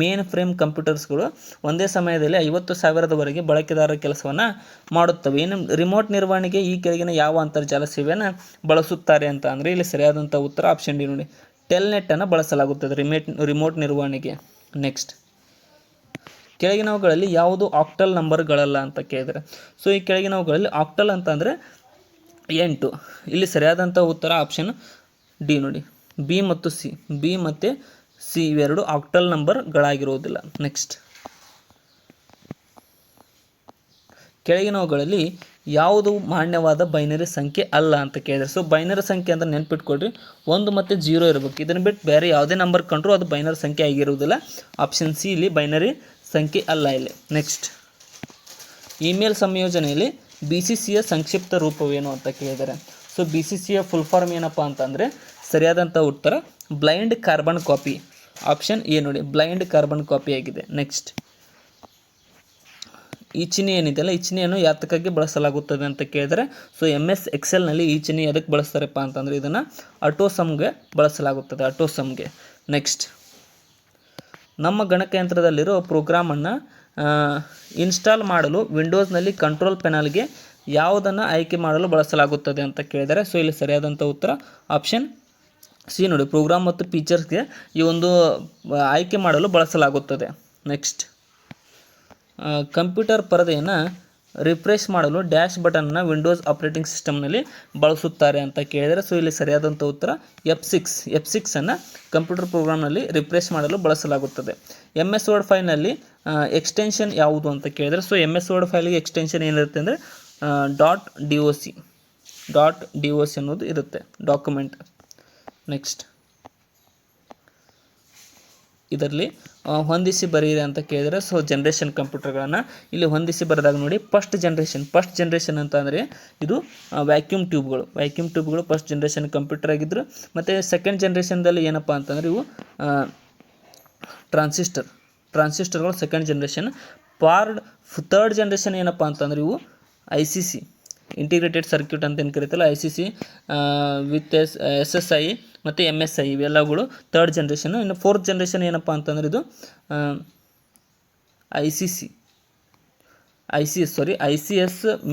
Speaker 1: ಮೇನ್ ಫ್ರೇಮ್ ಕಂಪ್ಯೂಟರ್ಸ್ಗಳು ಒಂದೇ ಸಮಯದಲ್ಲಿ 50,000ವರೆಗೆ ಬಳಕೆದಾರರ ಕೆಲಸವನ್ನು ಮಾಡುತ್ತವೆ. ಇನ್ನು ರಿಮೋಟ್ ನಿರ್ವಹಣೆಗೆ ಈ ಕೆಳಗಿನ ಯಾವ ಅಂತರ್ಜಾಲ ಸೇವೆಯನ್ನು ಬಳಸುತ್ತಾರೆ ಅಂತ ಅಂದರೆ ಇಲ್ಲಿ ಸರಿಯಾದಂಥ ಉತ್ತರ ಆಪ್ಷನ್ ಡಿ ನೋಡಿ ಟೆಲ್ನೆಟ್ಟನ್ನು ಬಳಸಲಾಗುತ್ತದೆ ರಿಮೋಟ್ ನಿರ್ವಹಣೆಗೆ. ನೆಕ್ಸ್ಟ್ ಕೆಳಗಿನವುಗಳಲ್ಲಿ ಯಾವುದು ಆಕ್ಟಲ್ ನಂಬರ್ಗಳಲ್ಲ ಅಂತ ಕೇಳಿದರೆ, ಸೊ ಈ ಕೆಳಗಿನವುಗಳಲ್ಲಿ ಆಕ್ಟಲ್ ಅಂತ ಅಂದರೆ 8. ಇಲ್ಲಿ ಸರಿಯಾದಂಥ ಉತ್ತರ ಆಪ್ಷನ್ ಡಿ ನೋಡಿ ಬಿ ಮತ್ತು ಸಿ ಇವೆರಡು ಆಕ್ಟಲ್ ನಂಬರ್ಗಳಾಗಿರುವುದಿಲ್ಲ. ನೆಕ್ಸ್ಟ್ ಕೆಳಗಿನವುಗಳಲ್ಲಿ ಯಾವುದು ಮಾನ್ಯವಾದ ಬೈನರಿ ಸಂಖ್ಯೆ ಅಲ್ಲ ಅಂತ ಕೇಳಿದರೆ, ಸೊ ಬೈನರಿ ಸಂಖ್ಯೆ ಅಂತ ನೆನ್ಪಿಟ್ಕೊಳ್ರಿ 1 ಮತ್ತು 0 ಇರಬೇಕು. ಇದನ್ನು ಬಿಟ್ಟು ಬೇರೆ ಯಾವುದೇ ನಂಬರ್ ಕಂಡ್ರೂ ಅದು ಬೈನರಿ ಸಂಖ್ಯೆ ಆಗಿರುವುದಿಲ್ಲ. ಆಪ್ಷನ್ ಸಿ ಇಲ್ಲಿ ಬೈನರಿ ಸಂಖ್ಯೆ ಅಲ್ಲ ಇಲ್ಲಿ. ನೆಕ್ಸ್ಟ್ ಇಮೇಲ್ ಸಂಯೋಜನೆಯಲ್ಲಿ BCCಯ ಸಂಕ್ಷಿಪ್ತ ರೂಪವೇನು ಅಂತ ಕೇಳಿದರೆ, ಸೊ BCCಯ ಫುಲ್ ಫಾರ್ಮ್ ಏನಪ್ಪ ಅಂತಂದರೆ ಸರಿಯಾದಂಥ ಉತ್ತರ blind carbon copy. Option A ನೋಡಿ ಬ್ಲೈಂಡ್ ಕಾರ್ಬನ್ ಕಾಪಿ ಆಗಿದೆ. ನೆಕ್ಸ್ಟ್ ಈ ಚಿಹ್ನೆ ಏನಿದೆಯಲ್ಲ ಈ ಚಿಹ್ನೆಯನ್ನು ಯಾತಕ್ಕಾಗಿ ಬಳಸಲಾಗುತ್ತದೆ ಅಂತ ಕೇಳಿದರೆ, ಸೊ MS Excelನಲ್ಲಿ ಈ ಚಿಹ್ನೆ ಎದಕ್ಕೆ ಬಳಸ್ತಾರಪ್ಪ ಅಂತಂದರೆ ಇದನ್ನು ಆಟೋಸಮ್ಗೆ ಬಳಸಲಾಗುತ್ತದೆ, ಆಟೋಸಮ್ಗೆ. ನೆಕ್ಸ್ಟ್ ನಮ್ಮ ಗಣಕಯಂತ್ರದಲ್ಲಿರೋ ಪ್ರೋಗ್ರಾಮನ್ನು ಇನ್ಸ್ಟಾಲ್ ಮಾಡಲು ವಿಂಡೋಸ್ನಲ್ಲಿ ಕಂಟ್ರೋಲ್ ಪ್ಯಾನಲ್ಗೆ ಯಾವುದನ್ನು ಆಯ್ಕೆ ಮಾಡಲು ಬಳಸಲಾಗುತ್ತದೆ ಅಂತ ಕೇಳಿದರೆ, ಸೊ ಇಲ್ಲಿ ಸರಿಯಾದಂಥ ಉತ್ತರ ಆಪ್ಷನ್ ಸಿ ನೋಡಿ ಪ್ರೋಗ್ರಾಮ್ ಮತ್ತು ಫೀಚರ್ಸ್ಗೆ ಈ ಒಂದು ಆಯ್ಕೆ ಮಾಡಲು ಬಳಸಲಾಗುತ್ತದೆ. ನೆಕ್ಸ್ಟ್ ಕಂಪ್ಯೂಟರ್ ಪರದೆಯನ್ನು ರಿಫ್ರೆಶ್ ಮಾಡಲು ಡ್ಯಾಶ್ ಬಟನ್ನ ವಿಂಡೋಸ್ ಆಪರೇಟಿಂಗ್ ಸಿಸ್ಟಮ್ನಲ್ಲಿ ಬಳಸುತ್ತಾರೆ ಅಂತ ಕೇಳಿದರೆ, ಸೊ ಇಲ್ಲಿ ಸರಿಯಾದಂಥ ಉತ್ತರ F6 ಕಂಪ್ಯೂಟರ್ ಪ್ರೋಗ್ರಾಮ್ನಲ್ಲಿ ರಿಫ್ರೆಶ್ ಮಾಡಲು ಬಳಸಲಾಗುತ್ತದೆ. MS ವರ್ಡ್ ಫೈಲ್ನಲ್ಲಿ ಎಕ್ಸ್ಟೆನ್ಷನ್ ಯಾವುದು ಅಂತ ಕೇಳಿದರೆ, ಸೊ MS ವರ್ಡ್ ಫೈಲ್ಗೆ ಎಕ್ಸ್ಟೆನ್ಷನ್ ಏನಿರುತ್ತೆ ಅಂದರೆ .doc ಅನ್ನೋದು ಇರುತ್ತೆ ಡಾಕ್ಯುಮೆಂಟ್. ನೆಕ್ಸ್ಟ್ ಇದರಲ್ಲಿ ಹೊಂದಿಸಿ ಬರೆಯಿರಿ ಅಂತ ಕೇಳಿದರೆ, ಸೊ ಜನ್ರೇಷನ್ ಕಂಪ್ಯೂಟರ್ಗಳನ್ನು ಇಲ್ಲಿ ಹೊಂದಿಸಿ ಬರೆದಾಗ ನೋಡಿ ಫಸ್ಟ್ ಜನ್ರೇಷನ್ ಅಂತ ಅಂದರೆ ಇದು ವ್ಯಾಕ್ಯೂಮ್ ಟ್ಯೂಬ್ಗಳು ಫಸ್ಟ್ ಜನ್ರೇಷನ್ ಕಂಪ್ಯೂಟರ್ ಆಗಿದ್ದರು. ಮತ್ತು ಸೆಕೆಂಡ್ ಜನ್ರೇಷನ್ದಲ್ಲಿ ಏನಪ್ಪ ಅಂತಂದರೆ ಇವು ಟ್ರಾನ್ಸಿಸ್ಟರ್ಗಳು ಸೆಕೆಂಡ್ ಜನ್ರೇಷನ್. ಥರ್ಡ್ ಜನ್ರೇಷನ್ ಏನಪ್ಪ ಅಂತಂದರೆ ಇವು ICC ಇಂಟಿಗ್ರೇಟೆಡ್ ಸರ್ಕ್ಯೂಟ್ ಅಂತ ಏನು ಕರೀತಲ್ಲ ICC ವಿತ್ SSI ಮತ್ತು MSI ಇವೆಲ್ಲಗಳು ಥರ್ಡ್ ಜನ್ರೇಷನ್. ಇನ್ನು ಫೋರ್ತ್ ಜನ್ರೇಷನ್ ಏನಪ್ಪ ಅಂತಂದರೆ ಇದು ICS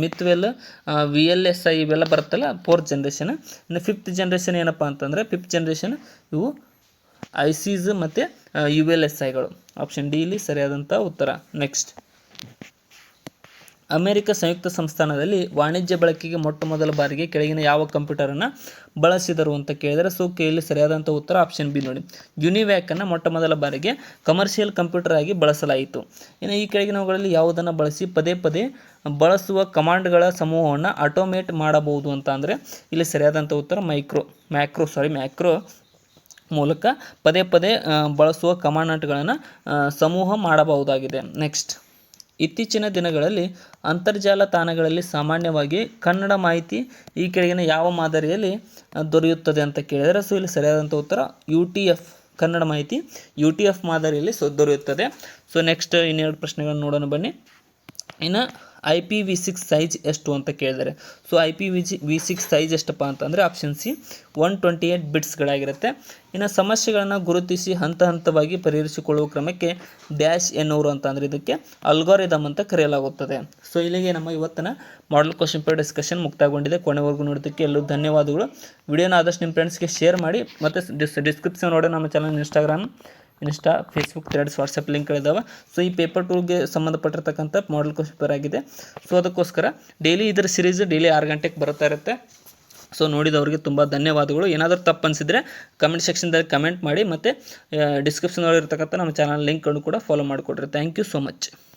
Speaker 1: ಮಿತ್ವೆಲ್ VLSI ಇವೆಲ್ಲ ಬರುತ್ತಲ್ಲ ಫೋರ್ತ್ ಜನ್ರೇಷನ್. ಇನ್ನು ಫಿಫ್ತ್ ಜನ್ರೇಷನ್ ಏನಪ್ಪ ಅಂತಂದರೆ ಇವು ICs ಮತ್ತು ULSIಗಳು. ಆಪ್ಷನ್ ಡಿ ಇಲ್ಲಿ ಸರಿಯಾದಂಥ ಉತ್ತರ. ನೆಕ್ಸ್ಟ್ ಅಮೆರಿಕ ಸಂಯುಕ್ತ ಸಂಸ್ಥಾನದಲ್ಲಿ ವಾಣಿಜ್ಯ ಬಳಕೆಗೆ ಮೊಟ್ಟ ಮೊದಲ ಬಾರಿಗೆ ಕೆಳಗಿನ ಯಾವ ಕಂಪ್ಯೂಟರನ್ನು ಬಳಸಿದರು ಅಂತ ಕೇಳಿದರೆ, ಸೊ ಇಲ್ಲಿ ಸರಿಯಾದಂಥ ಉತ್ತರ ಆಪ್ಷನ್ ಬಿ ನೋಡಿ, ಯುನಿವ್ಯಾಕನ್ನು ಮೊಟ್ಟ ಮೊದಲ ಬಾರಿಗೆ ಕಮರ್ಷಿಯಲ್ ಕಂಪ್ಯೂಟರ್ ಆಗಿ ಬಳಸಲಾಯಿತು. ಇನ್ನು ಈ ಕೆಳಗಿನವುಗಳಲ್ಲಿ ಯಾವುದನ್ನು ಬಳಸಿ ಪದೇ ಪದೇ ಬಳಸುವ ಕಮಾಂಡ್ಗಳ ಸಮೂಹವನ್ನು ಆಟೋಮೇಟ್ ಮಾಡಬಹುದು ಅಂತ ಅಂದರೆ ಇಲ್ಲಿ ಸರಿಯಾದಂಥ ಉತ್ತರ ಮ್ಯಾಕ್ರೋ ಮೂಲಕ ಪದೇ ಪದೇ ಬಳಸುವ ಕಮಾಂಡ್ಗಳನ್ನು ಸಮೂಹ ಮಾಡಬಹುದಾಗಿದೆ. ನೆಕ್ಸ್ಟ್, ಇತ್ತೀಚಿನ ದಿನಗಳಲ್ಲಿ ಅಂತರ್ಜಾಲ ತಾಣಗಳಲ್ಲಿ ಸಾಮಾನ್ಯವಾಗಿ ಕನ್ನಡ ಮಾಹಿತಿ ಈ ಕೆಳಗಿನ ಯಾವ ಮಾದರಿಯಲ್ಲಿ ದೊರೆಯುತ್ತದೆ ಅಂತ ಕೇಳಿದರೆ, ಸೊ ಇಲ್ಲಿ ಸರಿಯಾದಂಥ ಉತ್ತರ UTF ಕನ್ನಡ ಮಾಹಿತಿ UTF ಮಾದರಿಯಲ್ಲಿ ದೊರೆಯುತ್ತದೆ. ಸೊ ನೆಕ್ಸ್ಟ್ ಇನ್ನೆರಡು ಪ್ರಶ್ನೆಗಳನ್ನು ನೋಡೋಣ ಬನ್ನಿ. ಇನ್ನು IPv6 ಸೈಜ್ ಎಷ್ಟು ಅಂತ ಕೇಳಿದರೆ, ಸೊ IPv6 ಸೈಜ್ ಎಷ್ಟಪ್ಪ ಅಂತಂದರೆ ಆಪ್ಷನ್ ಸಿ 128 ಬಿಟ್ಸ್ಗಳಾಗಿರುತ್ತೆ. ಇನ್ನು ಸಮಸ್ಯೆಗಳನ್ನು ಗುರುತಿಸಿ ಹಂತ ಹಂತವಾಗಿ ಪರಿಹರಿಸಿಕೊಳ್ಳುವ ಕ್ರಮಕ್ಕೆ ಡ್ಯಾಶ್ ಎನ್ನುವರು ಅಂತ ಅಂದರೆ ಇದಕ್ಕೆ ಅಲ್ಗಾರಿದಮ್ ಅಂತ ಕರೆಯಲಾಗುತ್ತದೆ. ಸೊ ಇಲ್ಲಿಗೆ ನಮ್ಮ ಇವತ್ತಿನ ಮಾಡೆಲ್ ಕ್ವಶನ್ ಪೇಪರ್ ಡಿಸ್ಕಷನ್ ಮುಕ್ತಾಯಗೊಂಡಿದೆ. ಕೊನೆವರೆಗೂ ನೋಡೋದಕ್ಕೆ ಎಲ್ಲರೂ ಧನ್ಯವಾದಗಳು. ವಿಡಿಯೋನ ಆದಷ್ಟು ನಿಮ್ಮ ಫ್ರೆಂಡ್ಸ್ಗೆ ಶೇರ್ ಮಾಡಿ, ಮತ್ತು ಡಿಸ್ಕ್ರಿಪ್ಷನ್ ನೋಡಿ ನಮ್ಮ channel Insta, Facebook, Threads, WhatsApp ಲಿಂಕ್ಗಳಿದ್ದಾವೆ. ಸೊ ಈ ಪೇಪರ್ 2ಗೆ ಸಂಬಂಧಪಟ್ಟಿರ್ತಕ್ಕಂಥ ಮಾಡೆಲ್ ಕ್ವಶನ್ ಪೇಪರ್ ಆಗಿದೆ. ಸೊ ಅದಕ್ಕೋಸ್ಕರ ಡೈಲಿ ಇದರ ಸಿರೀಸ್ ಡೈಲಿ 6 ಗಂಟೆಗೆ ಬರ್ತಾ ಇರುತ್ತೆ. ಸೊ ನೋಡಿದವರಿಗೆ ತುಂಬ ಧನ್ಯವಾದಗಳು. ಏನಾದರೂ ತಪ್ಪು ಅನಿಸಿದರೆ ಕಮೆಂಟ್ ಸೆಕ್ಷನ್ದಲ್ಲಿ ಕಮೆಂಟ್ ಮಾಡಿ, ಮತ್ತು ಡಿಸ್ಕ್ರಿಪ್ಷನ್ ಇರ್ತಕ್ಕಂಥ ನಮ್ಮ ಚಾನಲ್ ಲಿಂಕನ್ನು ಕೂಡ ಫಾಲೋ ಮಾಡಿಕೊಡ್ರಿ. Thank you so much.